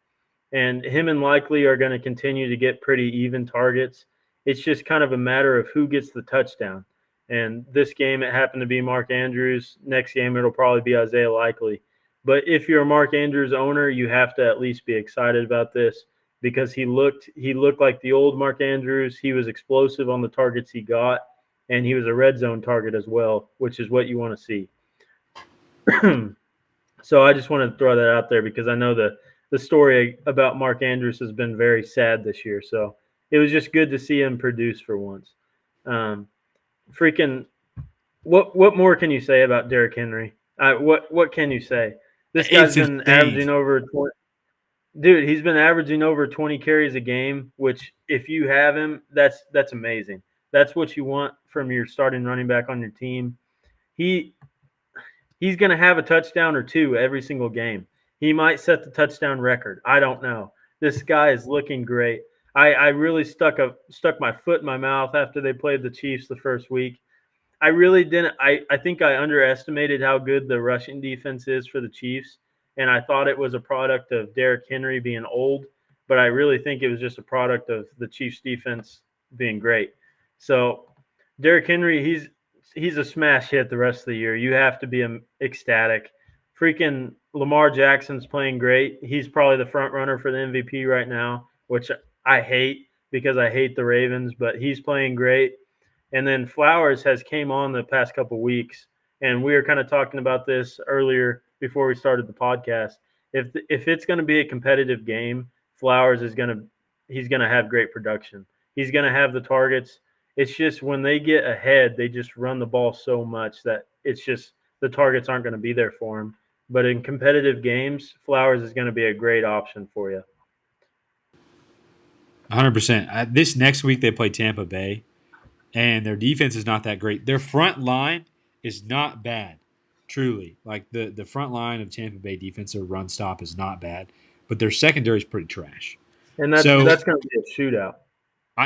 And him and Likely are going to continue to get pretty even targets. It's just kind of a matter of who gets the touchdown. And this game, it happened to be Mark Andrews. Next game, it'll probably be Isaiah Likely. But if you're a Mark Andrews owner, you have to at least be excited about this because he looked like the old Mark Andrews. He was explosive on the targets he got, and he was a red zone target as well, which is what you want to see. So I just wanted to throw that out there because I know the story about Mark Andrews has been very sad this year. So it was just good to see him produce for once. Um, freaking what more can you say about Derrick Henry? What can you say? This guy's It's been insane. averaging over 20, dude. He's been averaging over 20 carries a game, which if you have him, that's amazing. That's what you want from your starting running back on your team. He he's going to have a touchdown or two every single game. He might set the touchdown record. I don't know. This guy is looking great. I really stuck my foot in my mouth after they played the Chiefs the first week. I really didn't. I think I underestimated how good the rushing defense is for the Chiefs, and I thought it was a product of Derrick Henry being old, but I really think it was just a product of the Chiefs defense being great. So Derrick Henry, he's a smash hit the rest of the year. You have to be ecstatic. Freaking Lamar Jackson's playing great. He's probably the front runner for the MVP right now, which I hate because I hate the Ravens, but he's playing great. And then Flowers has came on the past couple weeks, and we were kind of talking about this earlier before we started the podcast. If it's going to be a competitive game, Flowers is going to he's going to have great production. He's going to have the targets. It's just when they get ahead, they just run the ball so much that it's just the targets aren't going to be there for him. But in competitive games, Flowers is going to be a great option for you. 100%. This next week they play Tampa Bay, and their defense is not that great. Their front line is not bad, truly. Like the front line of Tampa Bay defense, their run stop is not bad, but their secondary is pretty trash. And So that's going to be a shootout.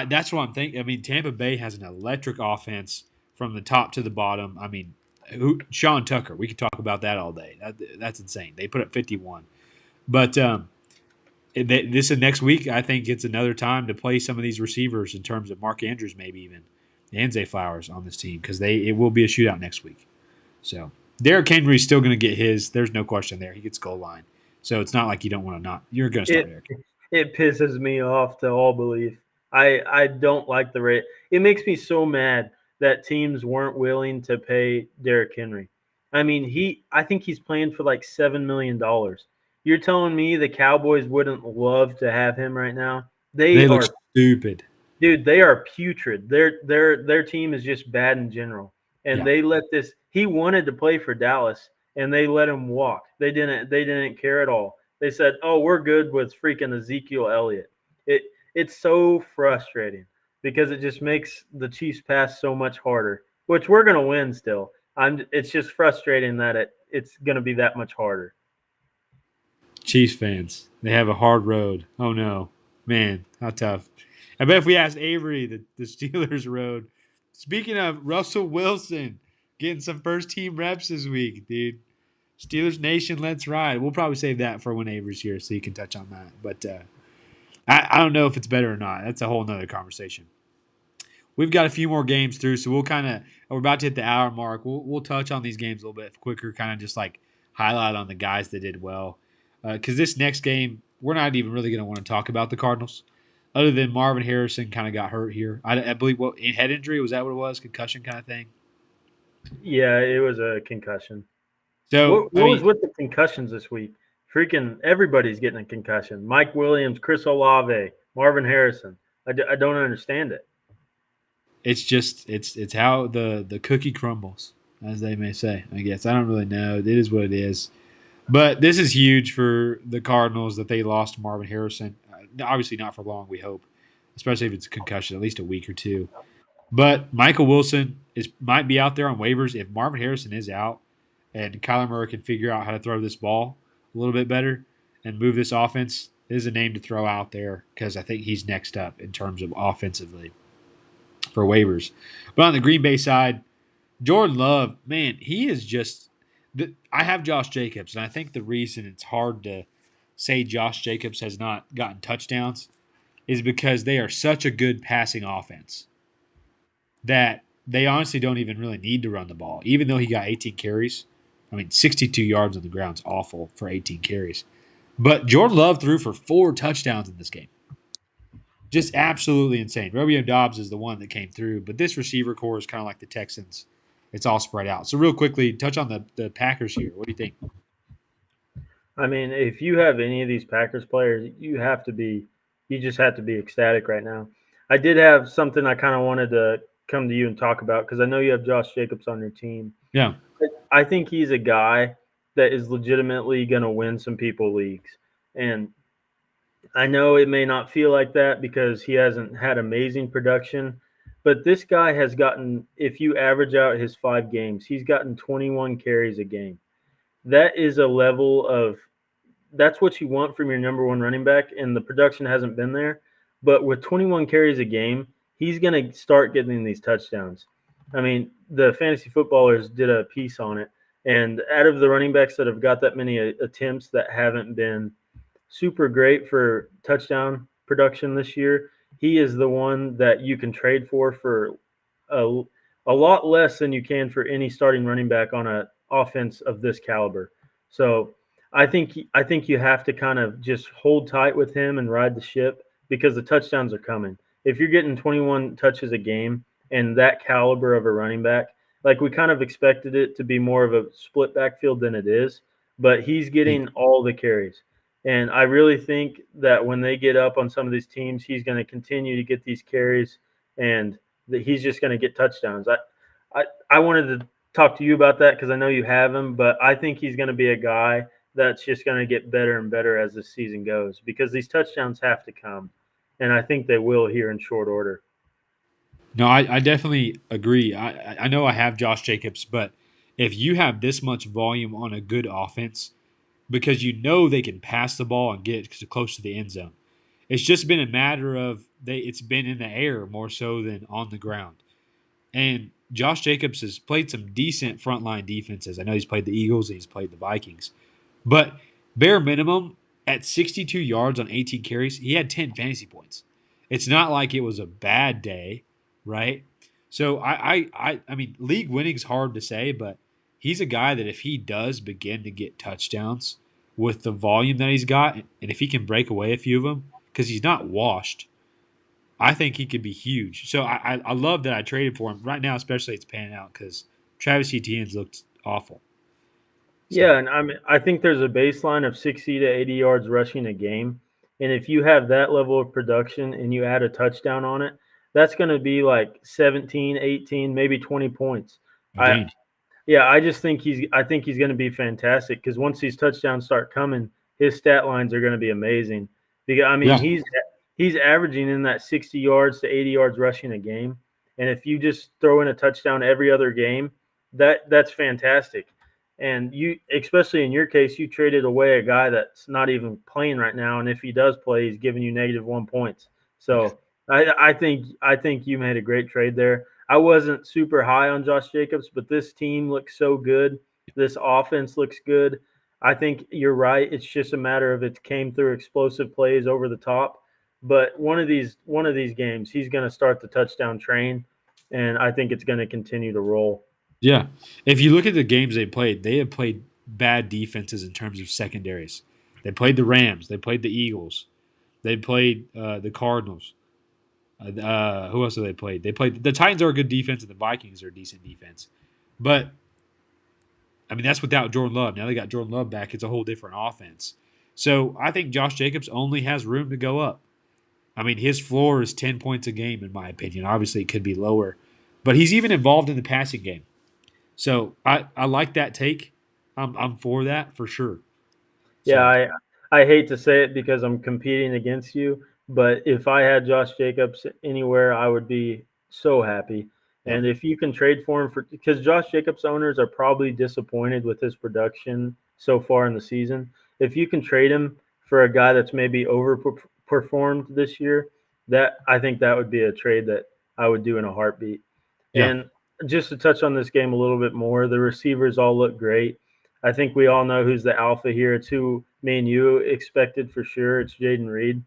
that's what I'm thinking. I mean, Tampa Bay has an electric offense from the top to the bottom. I mean, Sean Tucker, we could talk about that all day. That's insane. They put up 51. But this is next week. I think it's another time to play some of these receivers in terms of Mark Andrews, maybe even and Zay Flowers on this team because it will be a shootout next week. So Derrick Henry's still going to get his. There's no question there. He gets goal line. So it's not like you don't want to not. You're going to start It Derrick. it pisses me off to all belief. I don't like the rate. It makes me so mad that teams weren't willing to pay Derrick Henry. I mean, I think he's playing for like $7 million. You're telling me the Cowboys wouldn't love to have him right now? They They look are, stupid. dude. They are putrid. Their team is just bad in general, and Yeah. they let this. He wanted to play for Dallas, and they let him walk. They didn't care at all. They said, "Oh, we're good with freaking Ezekiel Elliott." It it's so frustrating because it just makes the Chiefs pass so much harder, which we're gonna win still. It's just frustrating that it's gonna be that much harder. Chiefs fans, they have a hard road. Oh no, man, how tough! I bet if we asked Avery, the Steelers road. Speaking of Russell Wilson, getting some first team reps this week, dude. Steelers Nation, let's ride. We'll probably save that for when Avery's here, so you can touch on that. But I don't know if it's better or not. That's a whole nother conversation. We've got a few more games through, so we'll kind of we're about to hit the hour mark. We'll touch on these games a little bit quicker, kind of just like highlight on the guys that did well. Because this next game, we're not even really going to want to talk about the Cardinals, other than Marvin Harrison kind of got hurt here. I believe what head injury was that what it was, concussion kind of thing. Yeah, it was a concussion. So I What was mean, with the concussions this week? Freaking everybody's getting a concussion. Mike Williams, Chris Olave, Marvin Harrison. I don't understand it. it's just it's how the cookie crumbles, as they may say. I guess I don't really know. It is what it is. But this is huge for the Cardinals that they lost Marvin Harrison. Obviously, not for long. We hope, especially if it's a concussion, at least a week or two. But Michael Wilson might be out there on waivers if Marvin Harrison is out and Kyler Murray can figure out how to throw this ball a little bit better and move this offense. Is a name to throw out there because I think he's next up in terms of offensively for waivers. But on the Green Bay side, Jordan Love, man, he is just. I have Josh Jacobs, and I think the reason it's hard to say Josh Jacobs has not gotten touchdowns is because they are such a good passing offense that they honestly don't even really need to run the ball. Even though he got 18 carries, I mean, 62 yards on the ground is awful for 18 carries. But Jordan Love threw for 4 touchdowns in this game. Just absolutely insane. Romeo Dobbs is the one that came through, but this receiver core is kind of like the Texans. It's all spread out. So, real quickly, touch on the Packers here. What do you think? I mean, if you have any of these Packers players, you just have to be ecstatic right now. I did have something I kind of wanted to come to you and talk about because I know you have Josh Jacobs on your team. Yeah. I think he's a guy that is legitimately going to win some people leagues. And I know it may not feel like that because he hasn't had amazing production, but this guy has gotten, if you average out his 5 games, he's gotten 21 carries a game. That is a level of that's what you want from your number one running back, and the production hasn't been there. But with 21 carries a game, he's going to start getting these touchdowns. I mean, the fantasy footballers did a piece on it, and out of the running backs that have got that many attempts that haven't been super great for touchdown production this year, he is the one that you can trade for a, a lot less than you can for any starting running back on a offense of this caliber. So I think you have to kind of just hold tight with him and ride the ship because the touchdowns are coming. If you're getting 21 touches a game and that caliber of a running back, like we kind of expected it to be more of a split backfield than it is, but he's getting all the carries. And I really think that when they get up on some of these teams, he's going to continue to get these carries and that he's just going to get touchdowns. I wanted to talk to you about that because I know you have him, but I think he's going to be a guy that's just going to get better and better as the season goes because these touchdowns have to come. And I think they will here in short order. No, I definitely agree. I know I have Josh Jacobs, but if you have this much volume on a good offense, because you know they can pass the ball and get close to the end zone, it's just been a matter of it's been in the air more so than on the ground. And Josh Jacobs has played some decent frontline defenses. I know he's played the Eagles and he's played the Vikings. But bare minimum, at 62 yards on 18 carries, he had 10 fantasy points. It's not like it was a bad day, right? So I mean, league winning's hard to say, but he's a guy that if he does begin to get touchdowns with the volume that he's got, and if he can break away a few of them, because he's not washed, I think he could be huge. So I love that I traded for him right now, especially it's panning out because Travis Etienne's looked awful. So Yeah, and I think there's a baseline of 60 to 80 yards rushing a game. And if you have that level of production and you add a touchdown on it, that's going to be like 17, 18, maybe 20 points. I indeed, Yeah, I think he's going to be fantastic because once these touchdowns start coming, his stat lines are going to be amazing. Because I mean, yeah. he's averaging in that 60 yards to 80 yards rushing a game, and if you just throw in a touchdown every other game, that's fantastic. And you, especially in your case, you traded away a guy that's not even playing right now, and if he does play, he's giving you -1 points. So I think you made a great trade there. I wasn't super high on Josh Jacobs, but this team looks so good. This offense looks good. I think you're right. It's just a matter of it came through explosive plays over the top. But one of these games, he's going to start the touchdown train, and I think it's going to continue to roll. Yeah. If you look at the games they have played bad defenses in terms of secondaries. They played the Rams. They played the Eagles. They played the Cardinals. Who else have they played? They played the Titans are a good defense and the Vikings are a decent defense. But I mean that's without Jordan Love. Now they got Jordan Love back. It's a whole different offense. So I think Josh Jacobs only has room to go up. I mean his floor is 10 points a game in my opinion. Obviously it could be lower, but he's even involved in the passing game. So I like that take. I'm for that for sure. Yeah, So I hate to say it because I'm competing against you, but if I had Josh Jacobs anywhere, I would be so happy. Yep. And if you can trade for him, for because Josh Jacobs owners are probably disappointed with his production so far in the season. If you can trade him for a guy that's maybe overperformed this year, that I think that would be a trade that I would do in a heartbeat. Yeah. And just to touch on this game a little bit more, the receivers all look great. I think we all know who's the alpha here. It's who me and you expected for sure. It's Jaden Reed.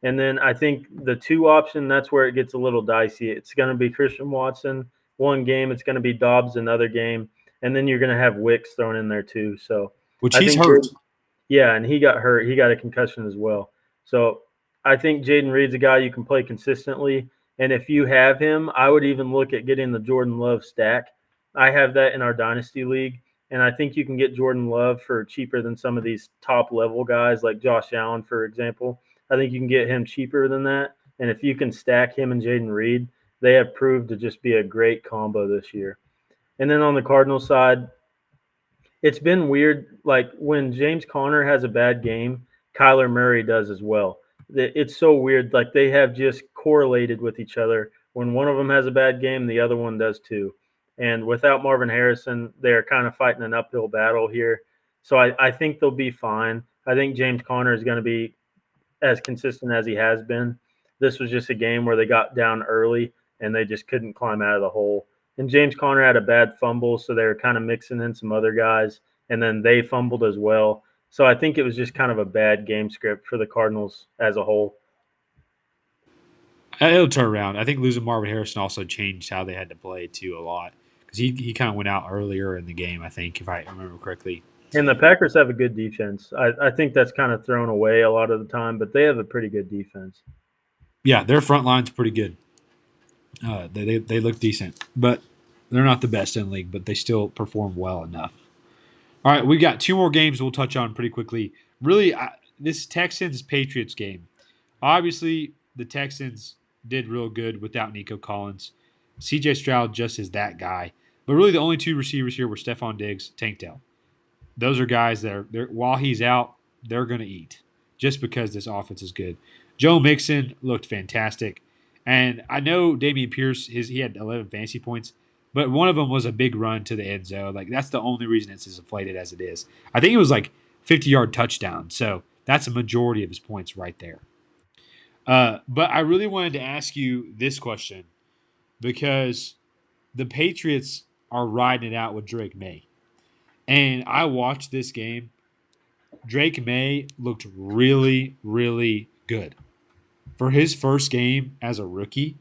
And then I think the two option, that's where it gets a little dicey. It's going to be Christian Watson one game, it's going to be Dobbs another game, and then you're going to have Wicks thrown in there too. So Which I he's think hurt. yeah, and he got hurt. He got a concussion as well. So I think Jaden Reed's a guy you can play consistently. And if you have him, I would even look at getting the Jordan Love stack. I have that in our dynasty league, and I think you can get Jordan Love for cheaper than some of these top level guys like Josh Allen, for example. I think you can get him cheaper than that. And if you can stack him and Jaden Reed, they have proved to just be a great combo this year. And then on the Cardinals side, it's been weird. Like when James Conner has a bad game, Kyler Murray does as well. It's so weird. Like they have just correlated with each other. When one of them has a bad game, the other one does too. And without Marvin Harrison, they're kind of fighting an uphill battle here. So I think they'll be fine. I think James Conner is going to be as consistent as he has been. This was just a game where they got down early and they just couldn't climb out of the hole. And James Conner had a bad fumble, so they were kind of mixing in some other guys, and then they fumbled as well. So I think it was just kind of a bad game script for the Cardinals as a whole. It'll turn around. I think losing Marvin Harrison also changed how they had to play too a lot because he kind of went out earlier in the game. I think if I remember correctly. And the Packers have a good defense. I think that's kind of thrown away a lot of the time, but they have a pretty good defense. Yeah, their front line's pretty good. They look decent, but they're not the best in the league. But they still perform well enough. All right, we got two more games we'll touch on pretty quickly. Really, this Texans Patriots game. Obviously, the Texans did real good without Nico Collins. CJ Stroud just is that guy. But really, the only two receivers here were Stephon Diggs, Tank Dell. Those are guys that are while he's out, they're going to eat just because this offense is good. Joe Mixon looked fantastic, and I know Dameon Pierce he had 11 fantasy points, but one of them was a big run to the end zone. Like that's the only reason it's as inflated as it is. I think it was like 50-yard touchdown, so that's a majority of his points right there. But I really wanted to ask you this question because the Patriots are riding it out with Drake May. And I watched this game. Drake May looked really, really good. For his first game as a rookie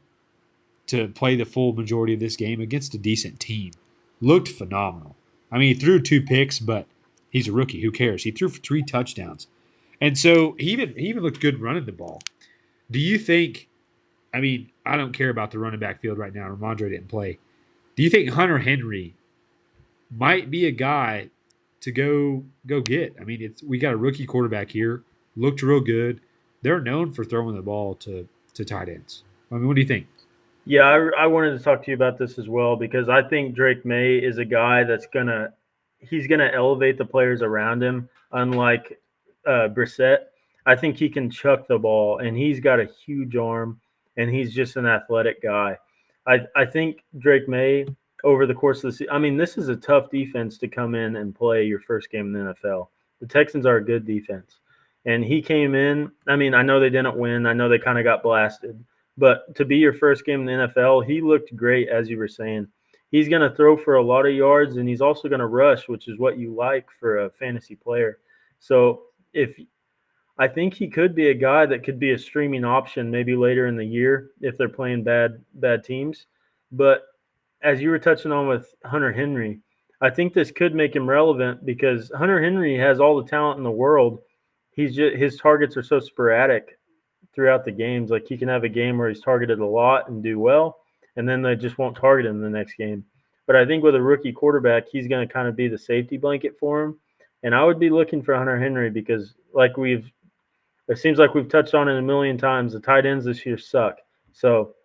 to play the full majority of this game against a decent team, looked phenomenal. I mean, he threw 2 picks, but he's a rookie. Who cares? He threw for 3 touchdowns. And so he even looked good running the ball. Do you think, I mean, I don't care about the running back field right now. Ramondre didn't play. Do you think Hunter Henry might be a guy to go get. I mean, we got a rookie quarterback here, looked real good. They're known for throwing the ball to tight ends. I mean, what do you think? Yeah, I wanted to talk to you about this as well because I think Drake May is a guy that's he's gonna elevate the players around him. Unlike Brissett, I think he can chuck the ball, and he's got a huge arm, and he's just an athletic guy. I think Drake May over the course of the season. I mean, this is a tough defense to come in and play your first game in the NFL. The Texans are a good defense, and he came in. I mean, I know they didn't win. I know they kind of got blasted, but to be your first game in the NFL, he looked great, as you were saying. He's going to throw for a lot of yards, and he's also going to rush, which is what you like for a fantasy player. So if I think he could be a guy that could be a streaming option maybe later in the year if they're playing bad teams. But as you were touching on with Hunter Henry, I think this could make him relevant because Hunter Henry has all the talent in the world. His targets are so sporadic throughout the games. Like he can have a game where he's targeted a lot and do well, and then they just won't target him the next game. But I think with a rookie quarterback, he's going to kind of be the safety blanket for him. And I would be looking for Hunter Henry because, it seems like we've touched on it a million times. The tight ends this year suck. So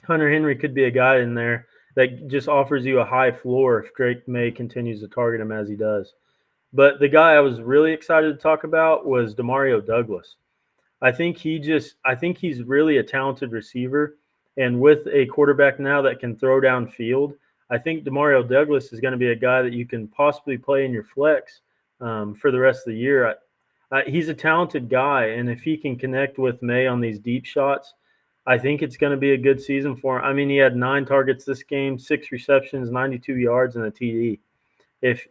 Hunter Henry could be a guy in there that just offers you a high floor if Drake May continues to target him as he does. But the guy I was really excited to talk about was Demario Douglas. I think he's really a talented receiver. And with a quarterback now that can throw downfield, I think Demario Douglas is going to be a guy that you can possibly play in your flex for the rest of the year. He's a talented guy, and if he can connect with May on these deep shots, I think it's going to be a good season for him. I mean, he had 9 targets this game, 6 receptions, 92 yards, and a TD. If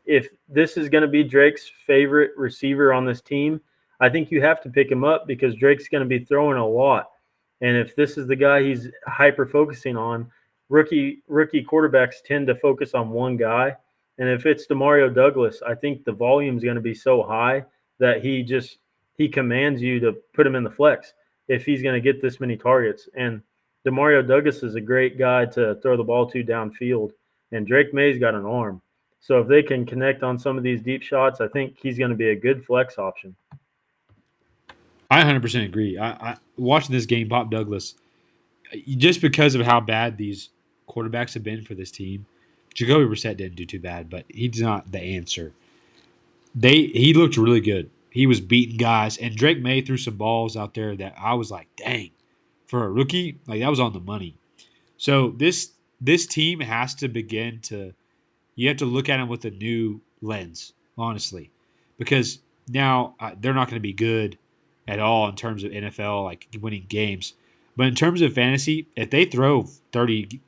this is going to be Drake's favorite receiver on this team, I think you have to pick him up because Drake's going to be throwing a lot. And if this is the guy he's hyper focusing on, rookie quarterbacks tend to focus on one guy. And if it's Demario Douglas, I think the volume is going to be so high that he commands you to put him in the flex if he's going to get this many targets. And Demario Douglas is a great guy to throw the ball to downfield. And Drake May's got an arm. So if they can connect on some of these deep shots, I think he's going to be a good flex option. I 100% agree. I watching this game, Pop Douglas, just because of how bad these quarterbacks have been for this team. Jacoby Brissett didn't do too bad, but he's not the answer. He looked really good. He was beating guys, and Drake May threw some balls out there that I was like, dang, for a rookie, like that was on the money. So this team has to begin to you have to look at them with a new lens, honestly, because now they're not going to be good at all in terms of NFL like winning games. But in terms of fantasy, if they throw 30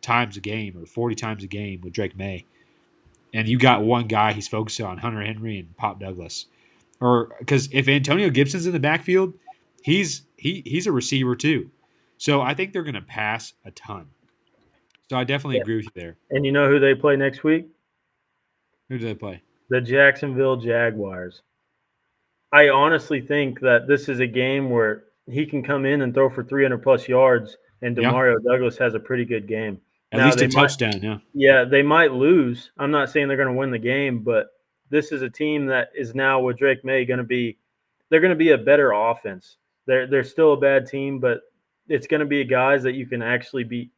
times a game or 40 times a game with Drake May, and you got one guy he's focusing on, Hunter Henry and Pop Douglas, or because if Antonio Gibson's in the backfield, he's a receiver too. So I think they're going to pass a ton. So I definitely Yeah. agree with you there. And you know who they play next week? Who do they play? The Jacksonville Jaguars. I honestly think that this is a game where he can come in and throw for 300 plus yards, and Yeah, Demario Douglas has a pretty good game. at Now least they a might, touchdown. Yeah. yeah, they might lose. I'm not saying they're going to win the game, but this is a team that is now with Drake May going to be, they're going to be a better offense. They're still a bad team, but it's going to be guys that you can actually be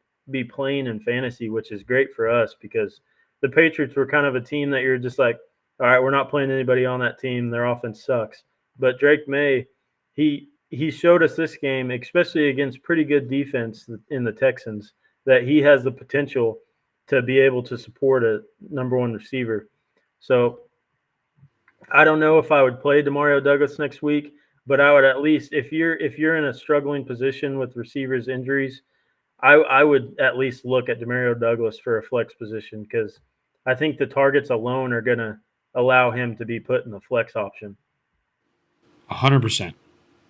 playing in fantasy, which is great for us because the Patriots were kind of a team that you're just like, all right, we're not playing anybody on that team. Their offense sucks. But Drake May, he showed us this game, especially against pretty good defense in the Texans, that he has the potential to be able to support a number one receiver. So I don't know if I would play Demario Douglas next week, but I would at least if you're in a struggling position with receivers injuries, I would at least look at Demario Douglas for a flex position because I think the targets alone are going to allow him to be put in the flex option. 100%.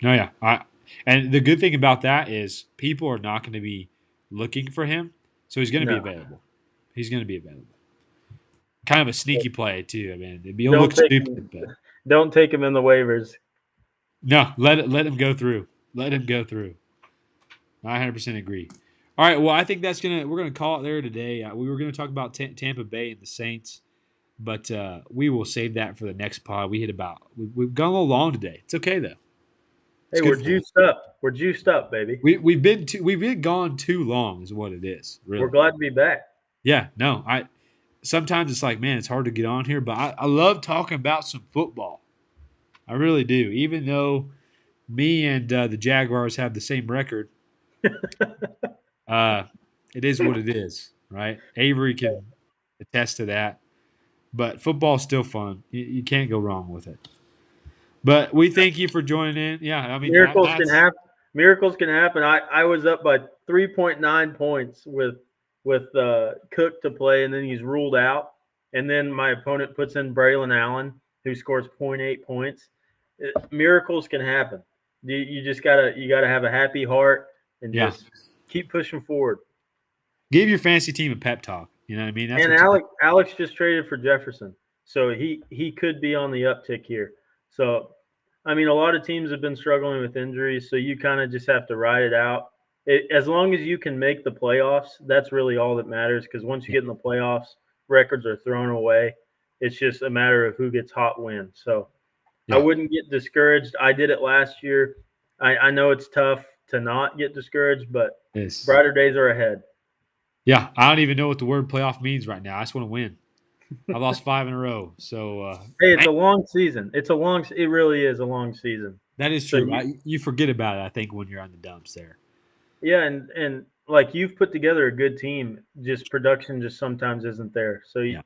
No, yeah. And the good thing about that is people are not going to be looking for him, so he's going to be No, available. He's going to be available. Kind of a sneaky play too. I mean, it'll don't look take him, stupid, but don't take him in the waivers. no, let him go through. Let him go through. I 100% agree. All right, well, I think we're gonna call it there today. We were gonna talk about Tampa Bay and the Saints, but we will save that for the next pod. We've gone a little long today. It's okay though. It's Hey, good we're for us. juiced up. We're juiced up, baby. We've been gone too long is what it is We're really. glad to be back. Yeah, no, I sometimes it's like man, it's hard to get on here, but I love talking about some football. I really do. Even though me and the Jaguars have the same record, uh, it is what it is, right? Avery can attest to that. But football's still fun. You can't go wrong with it. But we thank you for joining in. Yeah, I mean Miracles can Matt's. happen. Miracles can happen. I was up by 3.9 points with Cook to play, and then he's ruled out. And then my opponent puts in Braylon Allen, who scores zero point 0.8 points. Miracles can happen. You just gotta have a happy heart and Yeah, just keep pushing forward. give your fantasy team a pep talk. You know what I mean? That's And what you do. Alex just traded for Jefferson, so he could be on the uptick here. So, I mean, a lot of teams have been struggling with injuries, so you kind of just have to ride it out. As long as you can make the playoffs, that's really all that matters. Because once you Yeah. get in the playoffs, records are thrown away. It's just a matter of who gets hot win. So, I Yeah. wouldn't get discouraged. I did it last year. I know it's tough to not get discouraged, but Yes. brighter days are ahead. Yeah. I don't even know what the word playoff means right now. I just want to win. I've lost 5 in a row. So Hey, it's man, a long season. It really is a long season. that is So true. You forget about it, I think, when you're on the dumps there. yeah, and like you've put together a good team. Just production just sometimes isn't there. So Yeah.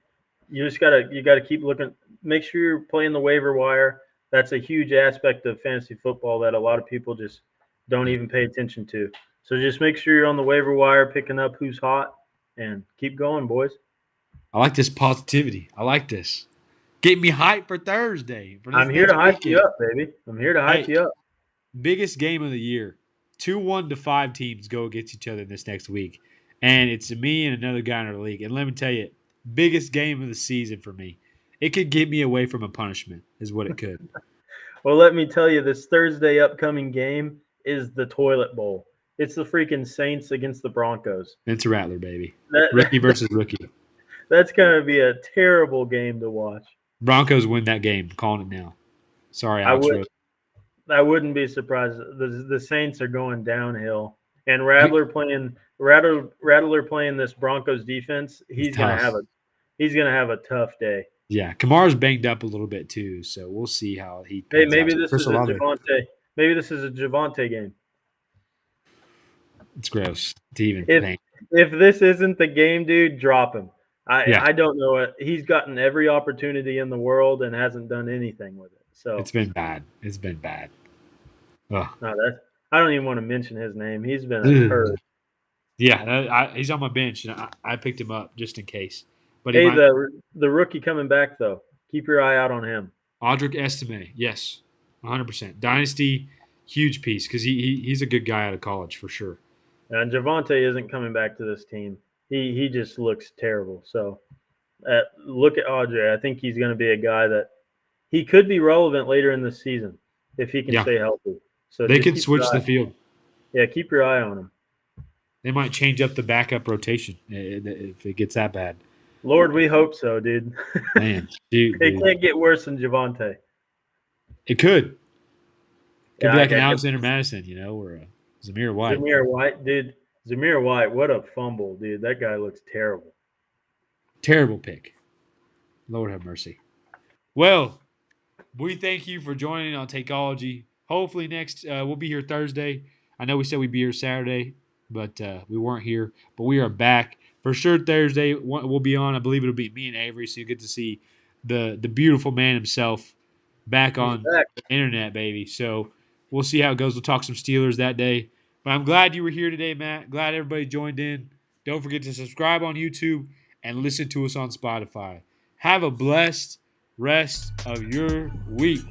you just gotta keep looking. Make sure you're playing the waiver wire. That's a huge aspect of fantasy football that a lot of people just don't Yeah. even pay attention to. So just make sure you're on the waiver wire, picking up who's hot, and keep going, boys. I like this positivity. I like this. Get me hyped for Thursday for this I'm here to next hype you weekend. up, baby. I'm here to hype Hey, you up. biggest game of the year. 2 1 to 5 teams go against each other this next week. And it's me and another guy in our league. And let me tell you, biggest game of the season for me. It could get me away from a punishment, is what it could. Well, let me tell you, this Thursday upcoming game is the toilet bowl. It's the freaking Saints against the Broncos. It's a rattler, baby. Rookie That, versus rookie. that's going to be a terrible game to watch. Broncos win that game. Calling it now. Sorry, I Alex would Rose. I wouldn't be surprised. The Saints are going downhill, and We- Rattler playing this Broncos defense. It's tough. He's gonna have a tough day. Yeah, Kamara's banged up a little bit too, so we'll see how he Hey, pans out. Chris Olave, Maybe this is a Javante game. it's gross to even If think. if this isn't the game, dude, drop him. Yeah, I don't know it. He's gotten every opportunity in the world and hasn't done anything with it. So it's been bad. It's been bad. Ugh. no, that's I don't even want to mention his name. He's been a Ugh. turd. Yeah, he's on my bench, and I picked him up just in case. But he Hey, might. the rookie coming back though. Keep your eye out on him. Audric Estime, yes, 100%. Dynasty, huge piece because he's a good guy out of college for sure. And Javante isn't coming back to this team. He just looks terrible. So look at Audrey. I think he's going to be a guy that he could be relevant later in the season if he can Yeah, stay healthy. So they just could switch the field. keep your eye on him. They might change up the backup rotation if it gets that bad. Lord, we hope so, dude. Man, It dude, can't get worse than Javante. it could. Could Yeah, be like an Alexander Madison, or a Zamir White. Zamir White, dude. Zamir White, what a fumble, dude. That guy looks terrible. Terrible pick. Lord have mercy. Well, we thank you for joining on Takeology. Hopefully next we'll be here Thursday. I know we said we'd be here Saturday, but we weren't here. But we are back for sure. Thursday we'll be on. I believe it'll be me and Avery, so you get to see the beautiful man himself back He's on back. the internet, baby. So we'll see how it goes. We'll talk some Steelers that day. But I'm glad you were here today, Matt. Glad everybody joined in. Don't forget to subscribe on YouTube and listen to us on Spotify. Have a blessed rest of your week.